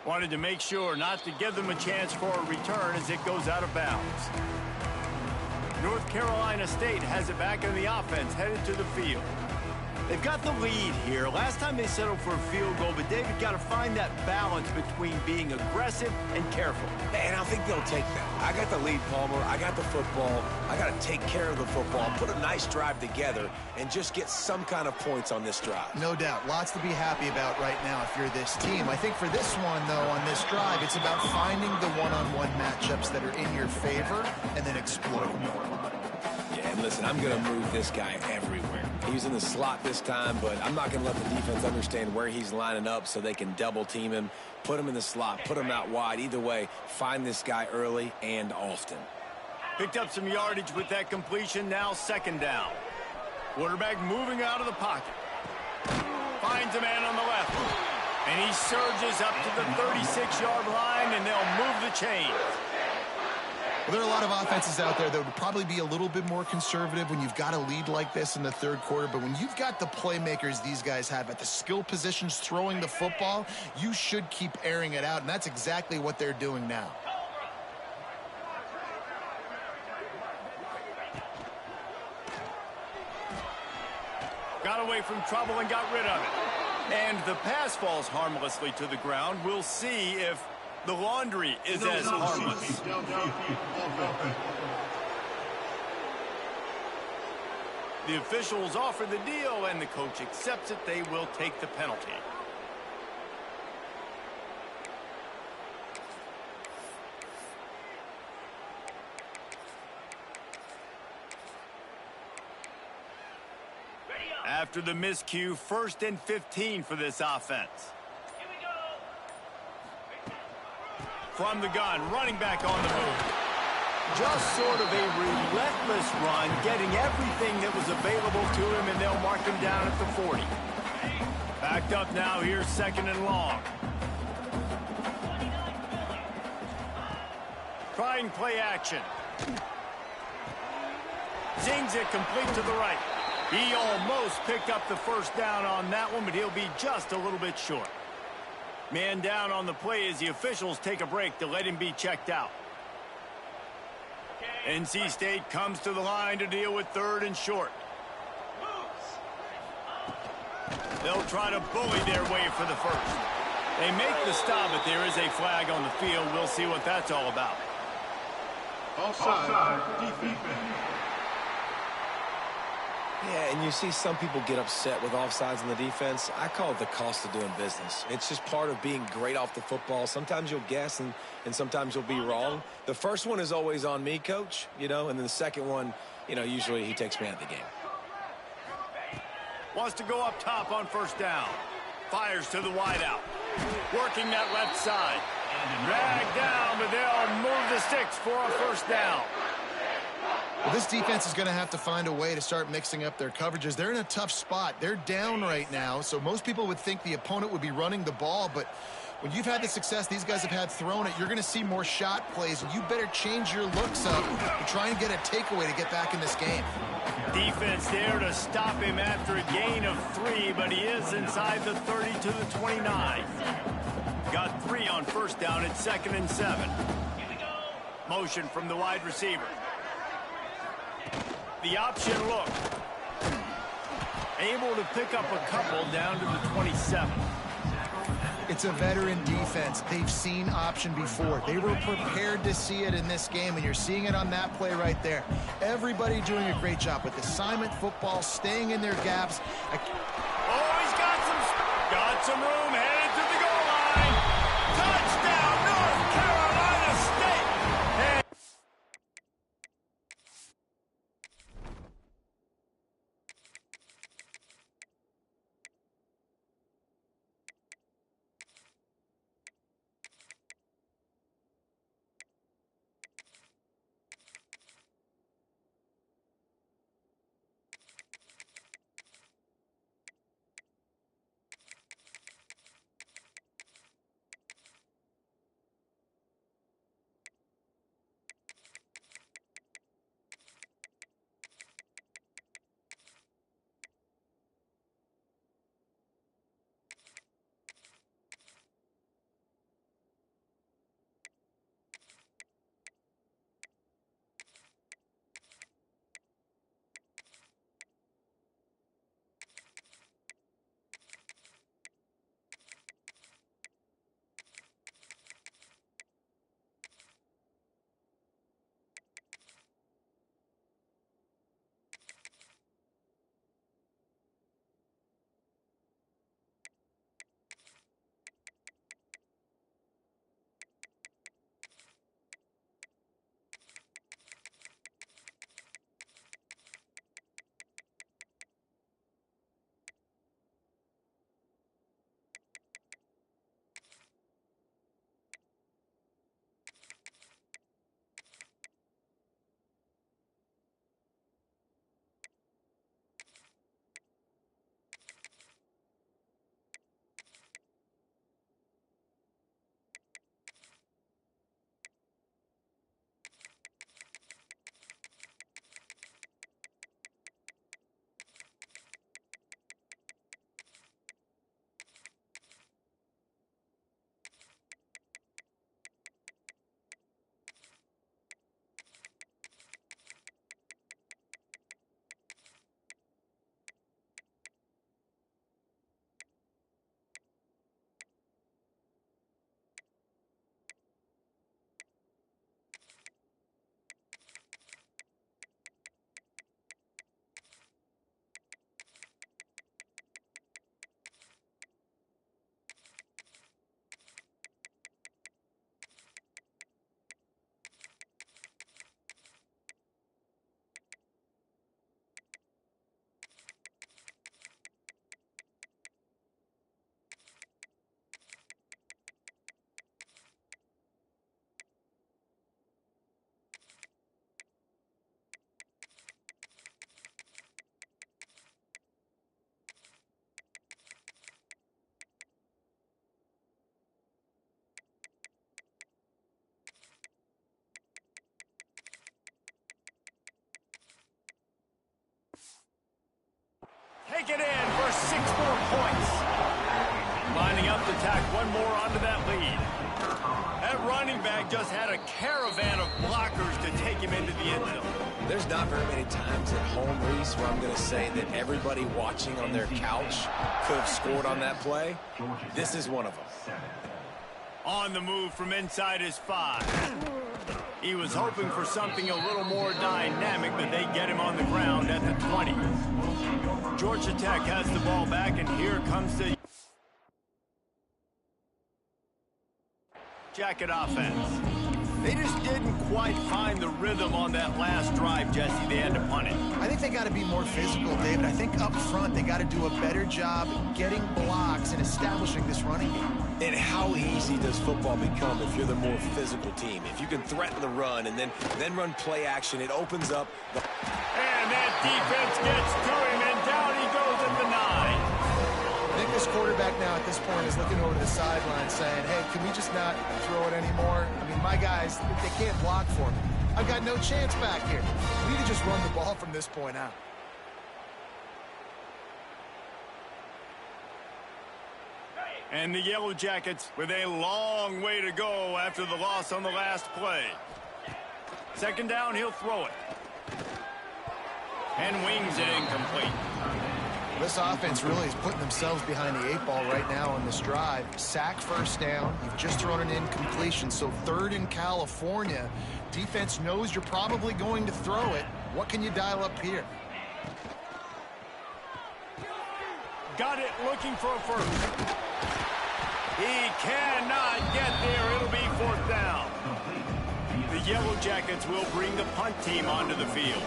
Wanted to make sure not to give them a chance for a return as it goes out of bounds. North Carolina State has it back in the offense, headed to the field. They've got the lead here. Last time they settled for a field goal, but David got to find that balance between being aggressive and careful. And I think they'll take that. I got the lead, Palmer. I got the football. I got to take care of the football, put a nice drive together, and just get some kind of points on this drive. No doubt. Lots to be happy about right now if you're this team. I think for this one, though, on this drive, it's about finding the one-on-one matchups that are in your favor and then exploiting them. Yeah, and listen, I'm going to move this guy everywhere. He's in the slot this time, but I'm not going to let the defense understand where he's lining up so they can double team him, put him in the slot, put him out wide. Either way, find this guy early and often. Picked up some yardage with that completion, now 2nd down. Quarterback moving out of the pocket. Finds a man on the left. And he surges up to the 36-yard line, and they'll move the chain. Well, there are a lot of offenses out there that would probably be a little bit more conservative when you've got a lead like this in the 3rd quarter. But when you've got the playmakers these guys have at the skill positions throwing the football, you should keep airing it out. And that's exactly what they're doing now. Got away from trouble and got rid of it. And the pass falls harmlessly to the ground. We'll see if the laundry is as harmless. The officials offer the deal, and the coach accepts it. They will take the penalty. After the miscue, 1st and 15 for this offense. From the gun, running back on the move. Just sort of a relentless run, getting everything that was available to him, and they'll mark him down at the 40. Backed up now, here's 2nd and long. Trying play action. Zings it complete to the right. He almost picked up the 1st down on that one, but he'll be just a little bit short. Man down on the play as the officials take a break to let him be checked out. NC State comes to the line to deal with 3rd and short. They'll try to bully their way for the 1st. They make the stop, but there is a flag on the field. We'll see what that's all about. Offside, defense. Yeah, and you see some people get upset with offsides in the defense. I call it the cost of doing business. It's just part of being great off the football. Sometimes you'll guess and sometimes you'll be wrong. The first one is always on me, Coach, and then the second one, usually he takes me out of the game. Wants to go up top on 1st down. Fires to the wideout. Working that left side. Dragged down, but they'll move the sticks for a 1st down. Well, this defense is going to have to find a way to start mixing up their coverages. They're in a tough spot. They're down right now, so most people would think the opponent would be running the ball, but when you've had the success these guys have had throwing it, you're going to see more shot plays, and you better change your looks up to try and get a takeaway to get back in this game. Defense there to stop him after a gain of 3, but he is inside the 30 to the 29. Got 3 on first down at 2nd and 7. Motion from the wide receiver. The option look. Able to pick up a couple down to the 27. It's a veteran defense. They've seen option before. They were prepared to see it in this game, and you're seeing it on that play right there. Everybody doing a great job with assignment football, staying in their gaps. Oh, he's got some room, headed to the goal line. Touchdown, North Carolina State. And take it in for 6 more points. Lining up to tack one more onto that lead. That running back just had a caravan of blockers to take him into the end zone. There's not very many times at home, Reese, where I'm going to say that everybody watching on their couch could have scored on that play. This is one of them. On the move from inside his 5. He was hoping for something a little more dynamic, but they get him on the ground at the 20. Georgia Tech has the ball back, and here comes the Jacket offense. They just didn't quite find the rhythm on that last drive, Jesse. They had to punt it. I think they got to be more physical, David. I think up front they got to do a better job getting blocks and establishing this running game. And how easy does football become if you're the more physical team? If you can threaten the run and then run play action, it opens up the... And that defense gets to him, and down he goes at the 9. I think this quarterback now at this point is looking over the sideline saying, hey, can we just not throw it anymore? I mean, my guys, they can't block for me. I've got no chance back here. We need to just run the ball from this point out. And the Yellow Jackets with a long way to go after the loss on the last play. Second down, he'll throw it. And wings it incomplete. This offense really is putting themselves behind the 8 ball right now on this drive. Sack first down. You've just thrown an incompletion, so third in California. Defense knows you're probably going to throw it. What can you dial up here? Got it, looking for a first. He cannot get there. It'll be fourth down. The Yellow Jackets will bring the punt team onto the field.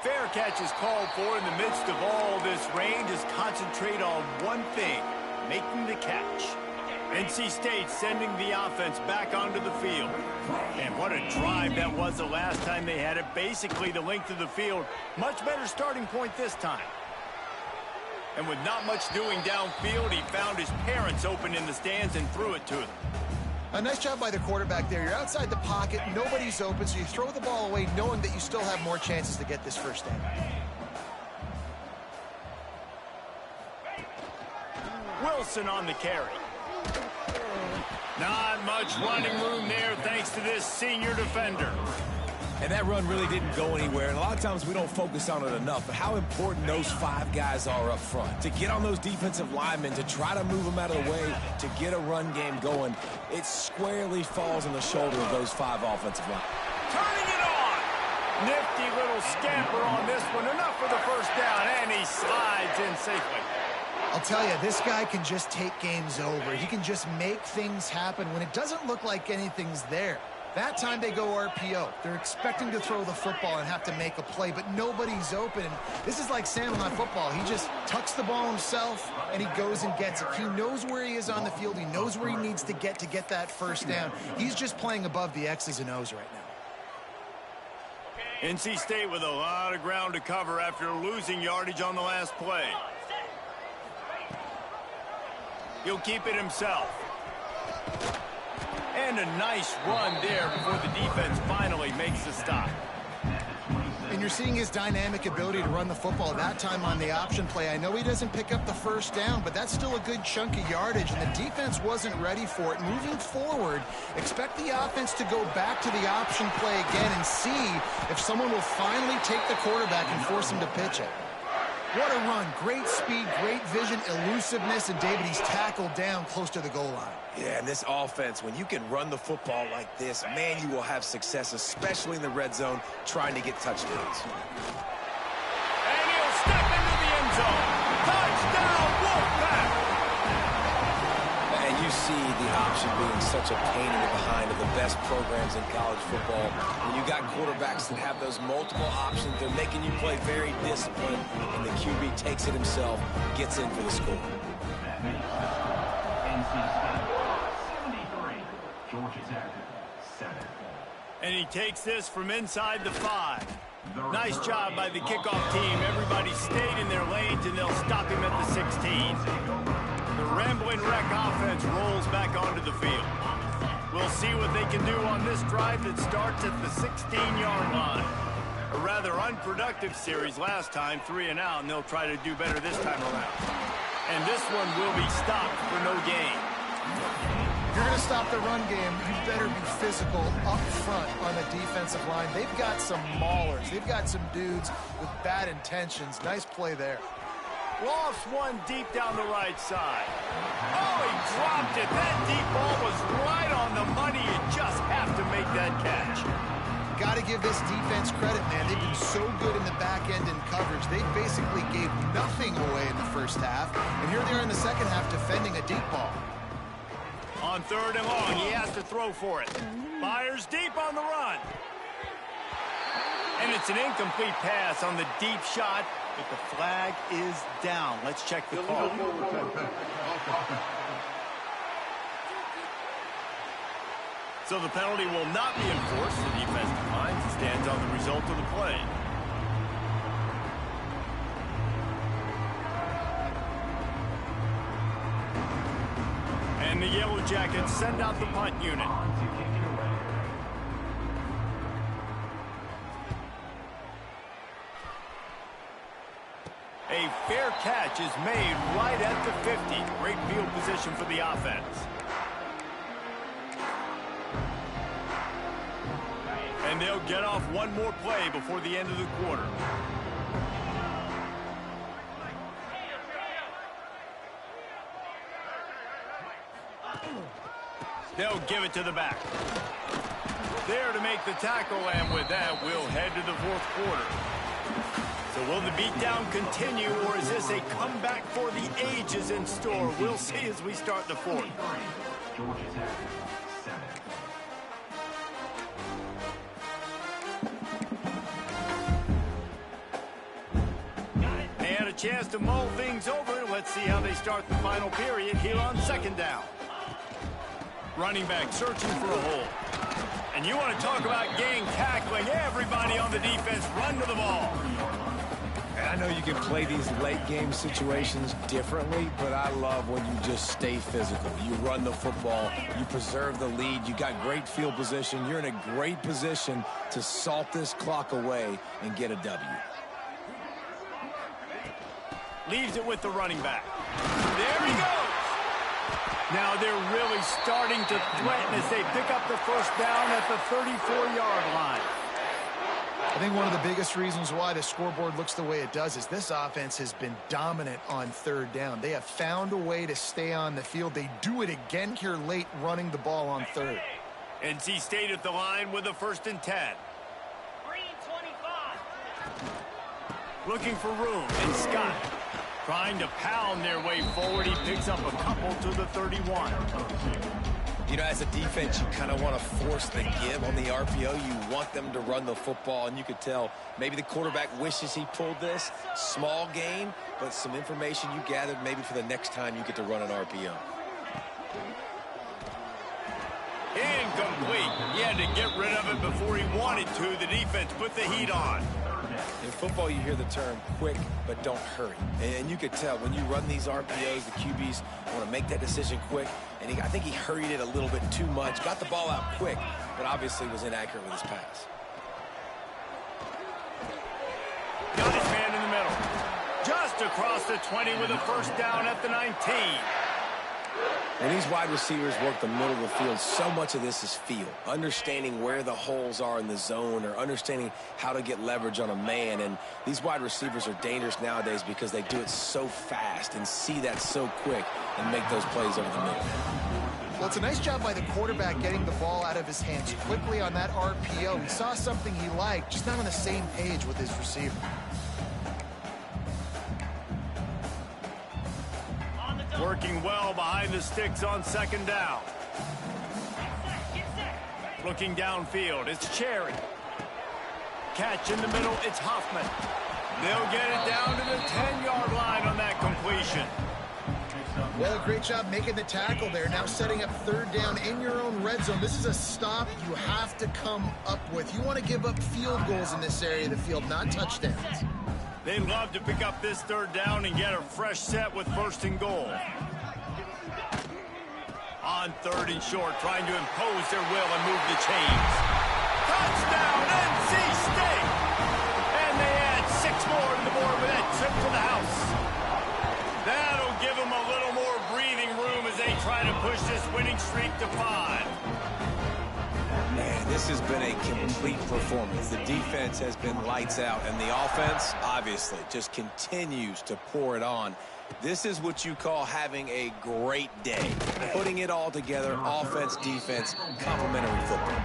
Fair catch is called for. In the midst of all this rain, just concentrate on one thing, making the catch. NC State sending the offense back onto the field. And what a drive that was the last time they had it. Basically the length of the field. Much better starting point this time. And with not much doing downfield, he found his parents open in the stands and threw it to them. A nice job by the quarterback there. You're outside the pocket, nobody's open, so you throw the ball away knowing that you still have more chances to get this first down. Wilson on the carry. Not much running room there thanks to this senior defender. And that run really didn't go anywhere. And a lot of times we don't focus on it enough. But how important those 5 guys are up front. To get on those defensive linemen, to try to move them out of the way, to get a run game going, it squarely falls on the shoulder of those 5 offensive linemen. Turning it on. Nifty little scamper on this one. Enough for the first down. And he slides in safely. I'll tell you, this guy can just take games over. He can just make things happen when it doesn't look like anything's there. That time they go RPO. They're expecting to throw the football and have to make a play, but nobody's open. This is like Sandlot football. He just tucks the ball himself, and he goes and gets it. He knows where he is on the field. He knows where he needs to get that first down. He's just playing above the X's and O's right now. NC State with a lot of ground to cover after losing yardage on the last play. He'll keep it himself. And a nice run there before the defense finally makes the stop. And you're seeing his dynamic ability to run the football that time on the option play. I know he doesn't pick up the first down, but that's still a good chunk of yardage, and the defense wasn't ready for it. Moving forward, expect the offense to go back to the option play again and see if someone will finally take the quarterback and force him to pitch it. What a run. Great speed, great vision, elusiveness, and David, he's tackled down close to the goal line. Yeah, and this offense, when you can run the football like this, man, you will have success, especially in the red zone, trying to get touchdowns. And he'll step into the end zone. Touchdown, Wolfpack! And you see the option being such a pain in the behind of the best programs in college football. When you got quarterbacks that have those multiple options, they're making you play very disciplined, and the QB takes it himself, gets in for the score. And he takes this from inside the 5. Nice job by the kickoff team. Everybody stayed in their lanes, and they'll stop him at the 16. The Rambling Wreck offense rolls back onto the field. We'll see what they can do on this drive that starts at the 16-yard line. A rather unproductive series last time, 3 and out, and they'll try to do better this time around. And this one will be stopped for no gain. If you're going to stop the run game, you better be physical up front on the defensive line. They've got some maulers. They've got some dudes with bad intentions. Nice play there. Lost one deep down the right side. Oh, he dropped it. That deep ball was right on the money. You just have to make that catch. Got to give this defense credit, man. They've been so good in the back end in coverage. They basically gave nothing away in the first half, and here they are in the second half defending a deep ball. On 3rd and long, he has to throw for it. Fires deep on the run. And it's an incomplete pass on the deep shot, but the flag is down. Let's check the call. So the penalty will not be enforced. The defense declines and stands on the result of the play. And the Yellow Jackets send out the punt unit. A fair catch is made right at the 50. Great field position for the offense. And they'll get off one more play before the end of the quarter. They'll give it to the back. There to make the tackle, and with that, we'll head to the 4th quarter. So will the beatdown continue, or is this a comeback for the ages in store? We'll see as we start the 4th. Georgia Tech, 7. They had a chance to mull things over. Let's see how they start the final period here on 2nd down. Running back searching for a hole. And you want to talk about gang tackling. Everybody on the defense run to the ball. And I know you can play these late game situations differently, but I love when you just stay physical. You run the football, you preserve the lead, you got great field position, you're in a great position to salt this clock away and get a W. Leaves it with the running back. There he goes. Now they're really starting to threaten as they pick up the 1st down at the 34-yard line. I think one of the biggest reasons why the scoreboard looks the way it does is this offense has been dominant on 3rd down. They have found a way to stay on the field. They do it again here late, running the ball on 3rd. NC State at the line with a 1st and 10. Looking for room, and Scott trying to pound their way forward. He picks up a couple to the 31. You know, as a defense, you kind of want to force the give on the RPO. You want them to run the football, and you could tell maybe the quarterback wishes he pulled this. Small gain, but some information you gathered maybe for the next time you get to run an RPO. Incomplete. He had to get rid of it before he wanted to. The defense put the heat on. In football, you hear the term quick, but don't hurry. And you could tell when you run these RPOs, the QBs want to make that decision quick. And I think he hurried it a little bit too much. Got the ball out quick, but obviously was inaccurate with his pass. Got his man in the middle. Just across the 20 with a 1st down at the 19. When these wide receivers work the middle of the field, so much of this is feel. Understanding where the holes are in the zone or understanding how to get leverage on a man. And these wide receivers are dangerous nowadays because they do it so fast and see that so quick and make those plays over the middle. Well, it's a nice job by the quarterback getting the ball out of his hands quickly on that RPO. He saw something he liked, just not on the same page with his receiver. Working well behind the sticks on 2nd down. Looking downfield, it's Cherry. Catch in the middle, it's Hoffman. They'll get it down to the 10-yard line on that completion. Well, great job making the tackle there. Now setting up 3rd down in your own red zone. This is a stop you have to come up with. You want to give up field goals in this area of the field, not touchdowns. They'd love to pick up this 3rd down and get a fresh set with 1st and goal. On 3rd and short, trying to impose their will and move the chains. Touchdown, NC State! And they add 6 more to the board with that trip to the house. That'll give them a little more breathing room as they try to push this winning streak to 5. Man, this has been a complete performance. The defense has been lights out, and the offense, obviously, just continues to pour it on. This is what you call having a great day. Putting it all together, offense, defense, complementary football.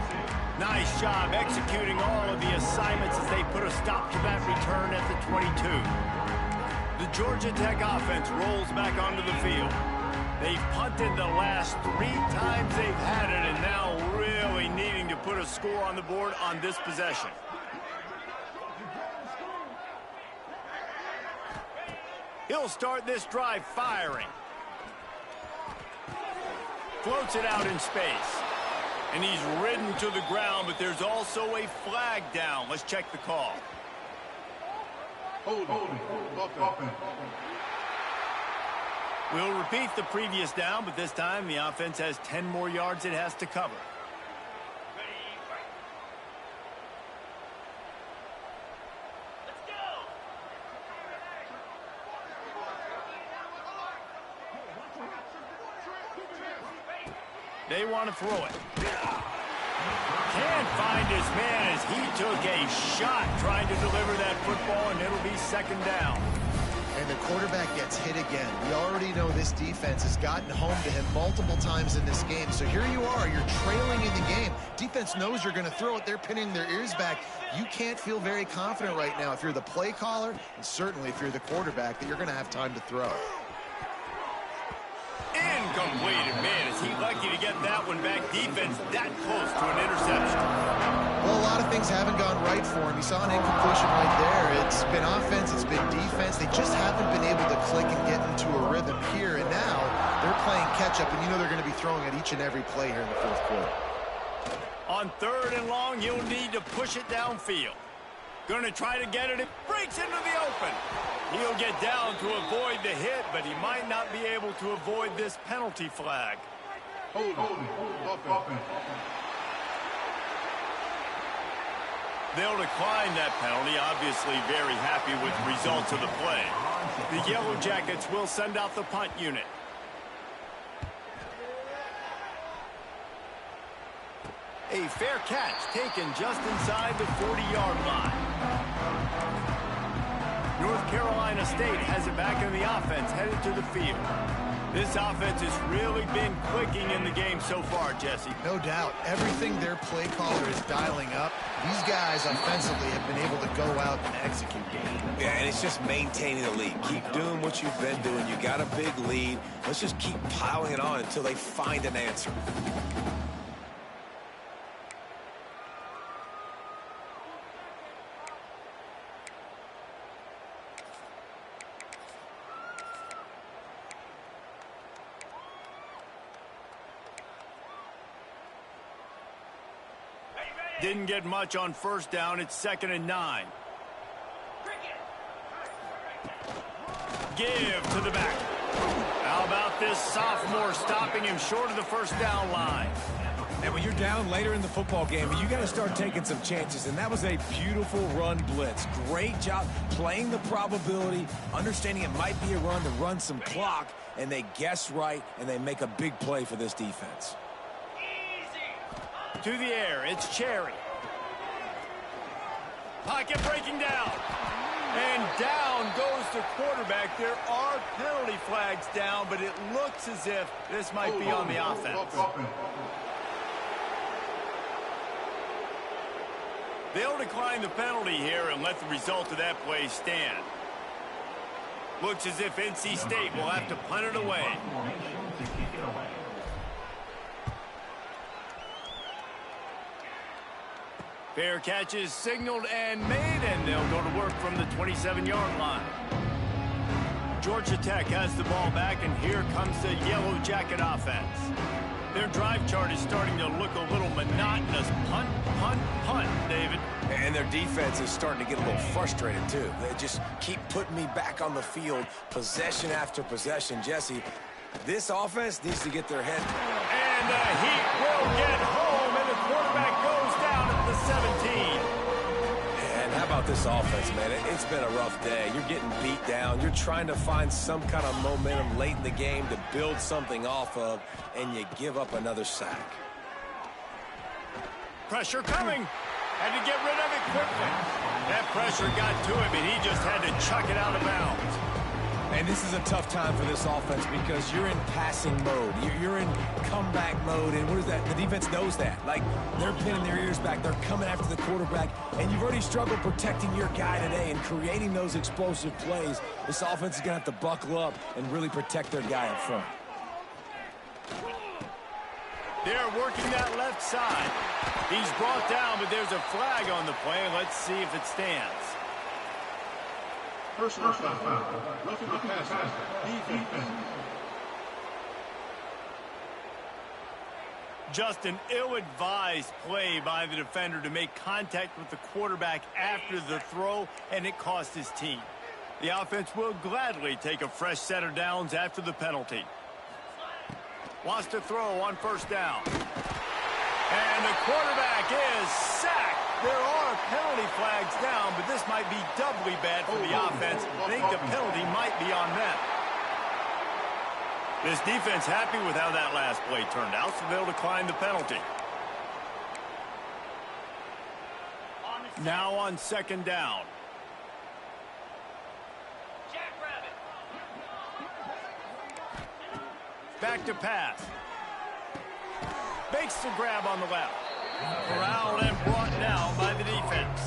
Nice job executing all of the assignments as they put a stop to that return at the 22. The Georgia Tech offense rolls back onto the field. They've punted the last 3 times they've had it, and now really needing to put a score on the board on this possession. He'll start this drive firing. Floats it out in space. And he's ridden to the ground, but there's also a flag down. Let's check the call. We'll repeat the previous down, but this time the offense has 10 more yards it has to cover. They want to throw it. Can't find his man as he took a shot trying to deliver that football, and it'll be second down. And the quarterback gets hit again. We already know this defense has gotten home to him multiple times in this game. So here you are, you're trailing in the game. Defense knows you're going to throw it. They're pinning their ears back. You can't feel very confident right now if you're the play caller, and certainly if you're the quarterback, that you're going to have time to throw. Incomplete, man, is he lucky to get that one back. Defense that close to an interception. Well, a lot of things haven't gone right for him. You saw an incompletion right there. It's been offense, it's been defense. They just haven't been able to click and get into a rhythm here. And now they're playing catch-up, and you know they're going to be throwing at each and every play here in the fourth quarter. On 3rd and long, he'll need to push it downfield. Going to try to get it. It breaks into the open. He'll get down to avoid the hit, but he might not be able to avoid this penalty flag. They'll decline that penalty, obviously very happy with the results of the play. The Yellow Jackets will send out the punt unit. A fair catch taken just inside the 40-yard line. North Carolina State has it back in the offense, headed to the field. This offense has really been clicking in the game so far, Jesse. No doubt. Everything their play caller is dialing up, these guys offensively have been able to go out and execute. Yeah, and it's just maintaining the lead. Keep doing what you've been doing. You got a big lead. Let's just keep piling it on until they find an answer. Didn't get much on 1st down. It's 2nd and 9. Give to the back. How about this sophomore stopping him short of the 1st down line? And when you're down later in the football game, you got to start taking some chances, and that was a beautiful run blitz. Great job playing the probability, understanding it might be a run to run some clock, and they guess right, and they make a big play for this defense. To the air, it's Cherry. Pocket breaking down. And down goes the quarterback. There are penalty flags down, but it looks as if this might be on the offense. They'll decline the penalty here and let the result of that play stand. Looks as if NC State will have to punt it away. Fair catch is signaled and made, and they'll go to work from the 27-yard line. Georgia Tech has the ball back, and here comes the Yellow Jacket offense. Their drive chart is starting to look a little monotonous. Punt, punt, punt, David. And their defense is starting to get a little frustrated, too. They just keep putting me back on the field, possession after possession. Jesse, this offense needs to get their head. And the Heat will get home, and the quarterback goes down at the 17. And how about this offense, man? It's been a rough day. You're getting beat down. You're trying to find some kind of momentum late in the game to build something off of, and you give up another sack. Pressure coming. Had to get rid of it quickly. That pressure got to him, and he just had to chuck it out of bounds. And this is a tough time for this offense because you're in passing mode. You're in comeback mode. And what is that? The defense knows that. Like, they're pinning their ears back. They're coming after the quarterback. And you've already struggled protecting your guy today and creating those explosive plays. This offense is going to have to buckle up and really protect their guy up front. They're working that left side. He's brought down, but there's a flag on the play. Let's see if it stands. Personal foul. Roughing the passer. Defense. Just an ill-advised play by the defender to make contact with the quarterback after the throw, and it cost his team. The offense will gladly take a fresh set of downs after the penalty. Wants to throw on first down. And the quarterback is sacked. There are penalty flags down, but this might be doubly bad for the offense. I think the penalty might be on them. This defense happy with how that last play turned out, so they'll decline the penalty. Now on second down. Back to pass. Makes the grab on the left. Corralled and brought down by the defense.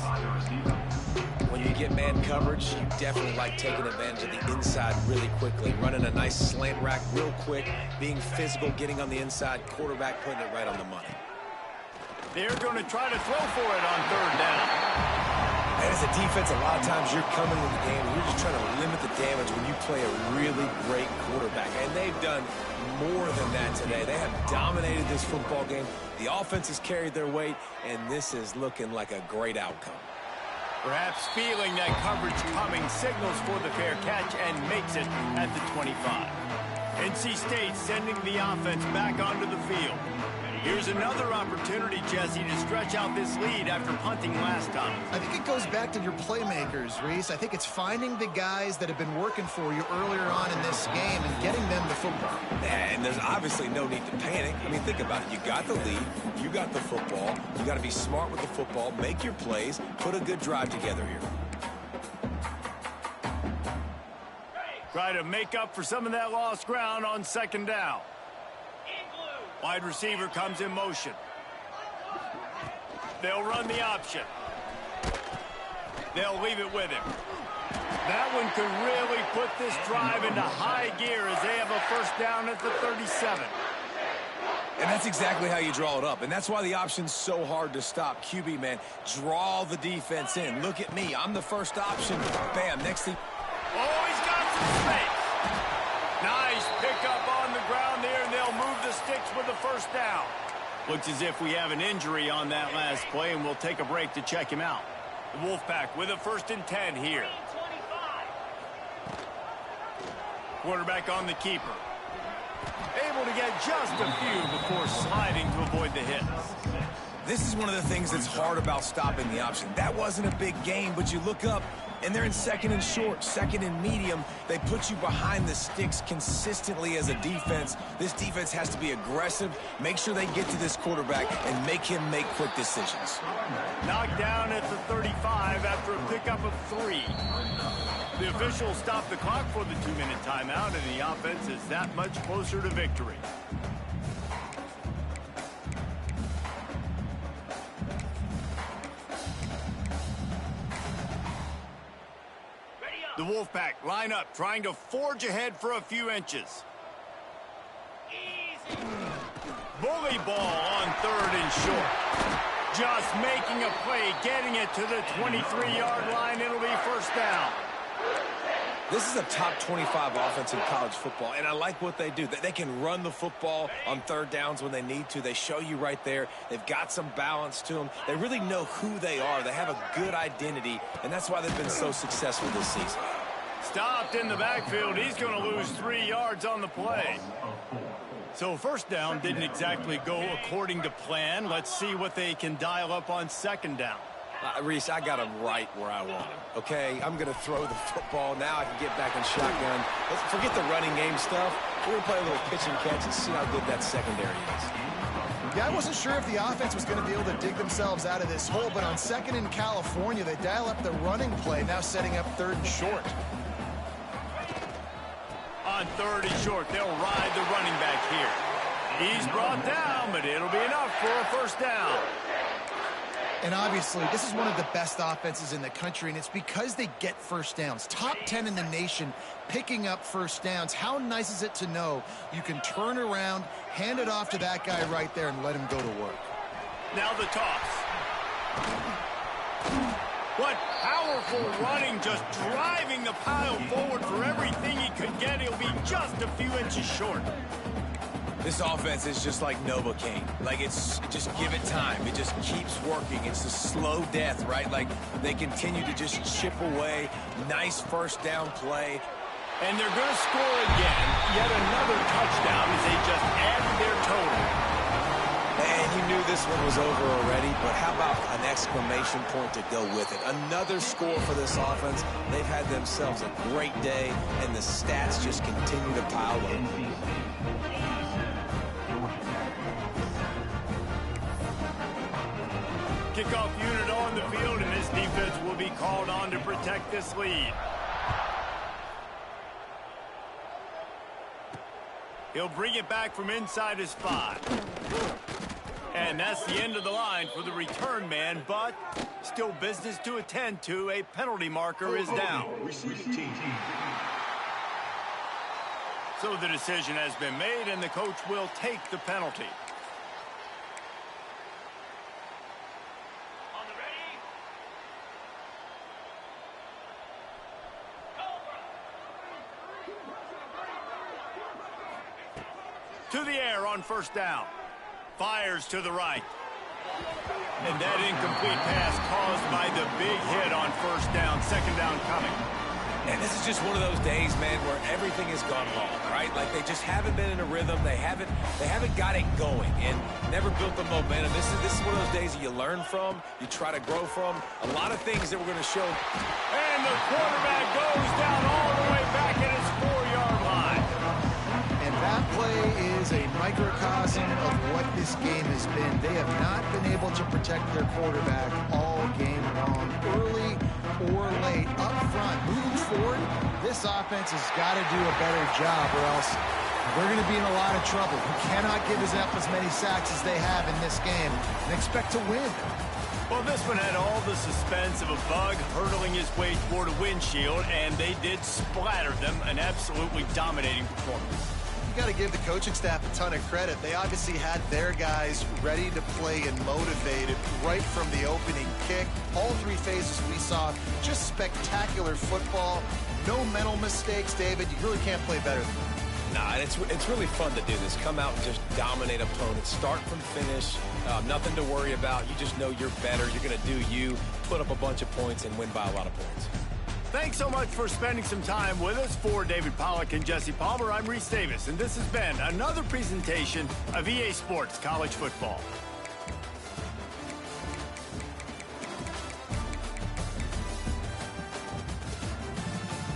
When you get man coverage, you definitely like taking advantage of the inside really quickly. Running a nice slant rack real quick, being physical, getting on the inside, quarterback putting it right on the money. They're going to try to throw for it on third down. And as a defense, a lot of times you're coming to the game and you're just trying to limit the damage when you play a really great quarterback. And they've done more than that today. They have dominated this football game. The offense has carried their weight, and this is looking like a great outcome. Perhaps feeling that coverage coming, signals for the fair catch and makes it at the 25. NC State sending the offense back onto the field. Here's another opportunity, Jesse, to stretch out this lead after punting last time. I think it goes back to your playmakers, Reese. I think it's finding the guys that have been working for you earlier on in this game and getting them the football. And there's obviously no need to panic. I mean, think about it. You got the lead. You got the football. You got to be smart with the football. Make your plays. Put a good drive together here. Try to make up for some of that lost ground on second down. Wide receiver comes in motion. They'll run the option. They'll leave it with him. That one could really put this drive into high gear as they have a first down at the 37. And that's exactly how you draw it up. And that's why the option's so hard to stop. QB, man, draw the defense in. Look at me. I'm the first option. Bam, next thing. Oh, he's got some space. Nice pickup on the ground there, and they'll move the sticks with the first down. Looks as if we have an injury on that last play, and we'll take a break to check him out. The Wolfpack with a 1st and 10 here. Quarterback on the keeper. Able to get just a few before sliding to avoid the hits. This is one of the things that's hard about stopping the option. That wasn't a big gain, but you look up, and they're in 2nd and short, 2nd and medium. They put you behind the sticks consistently as a defense. This defense has to be aggressive, make sure they get to this quarterback, and make him make quick decisions. Knocked down at the 35 after a pickup of 3. The officials stopped the clock for the 2-minute timeout, and the offense is that much closer to victory. The Wolfpack line up, trying to forge ahead for a few inches. Easy. Bully ball on 3rd and short. Just making a play, getting it to the 23-yard line. It'll be first down. This is a top 25 offense in college football, and I like what they do. They can run the football on 3rd downs when they need to. They show you right there. They've got some balance to them. They really know who they are. They have a good identity, and that's why they've been so successful this season. Stopped in the backfield. He's going to lose 3 yards on the play. So first down didn't exactly go according to plan. Let's see what they can dial up on 2nd down. Reese, I got him right where I want him, okay? I'm going to throw the football. Now I can get back in shotgun. Let's forget the running game stuff. We're going to play a little pitch and catch and see how good that secondary is. Yeah, I wasn't sure if the offense was going to be able to dig themselves out of this hole, but on 2nd in California, they dial up the running play, now setting up 3rd and short. On 3rd and short, they'll ride the running back here. He's brought down, but it'll be enough for a first down. And obviously, this is one of the best offenses in the country, and it's because they get first downs. Top 10 in the nation picking up first downs. How nice is it to know you can turn around, hand it off to that guy right there, and let him go to work. Now the toss. What powerful running, just driving the pile forward for everything he could get. He'll be just a few inches short. This offense is just like Novocaine. Like, it's just give it time. It just keeps working. It's a slow death, right? Like, they continue to just chip away. Nice first down play. And they're going to score again. Yet another touchdown as they just added their total. And you knew this one was over already, but how about an exclamation point to go with it? Another score for this offense. They've had themselves a great day, and the stats just continue to pile up. Kickoff unit on the field, and this defense will be called on to protect this lead. He'll bring it back from inside his 5. And that's the end of the line for the return man, but still business to attend to. A penalty marker is down. So the decision has been made, and the coach will take the penalty. To the air on first down. Fires to the right. And that incomplete pass caused by the big hit on first down. Second down coming. And this is just one of those days, man, where everything has gone wrong, right? Like, they just haven't been in a rhythm. They haven't got it going and never built the momentum. This is one of those days that you learn from, you try to grow from. A lot of things that we're going to show. And the quarterback goes down all the way back at his 4-yard line. And that play is a microcosm of what this game has been. They have not been able to protect their quarterback all game long, early or late, up front. Moving forward, this offense has got to do a better job, or else they're going to be in a lot of trouble. You cannot give up as many sacks as they have in this game and expect to win. Well, this one had all the suspense of a bug hurtling his way toward a windshield, and they did splatter them. An absolutely dominating performance. Got to give the coaching staff a ton of credit. They obviously had their guys ready to play and motivated right from the opening kick. All 3 phases we saw, just spectacular football. No mental mistakes, David. You really can't play better than that. Nah, it's really fun to do this. Come out and just dominate opponents. Start from finish. Nothing to worry about. You just know you're better. You're going to do you, put up a bunch of points, and win by a lot of points. Thanks so much for spending some time with us. For David Pollack and Jesse Palmer, I'm Reese Davis, and this has been another presentation of EA Sports College Football.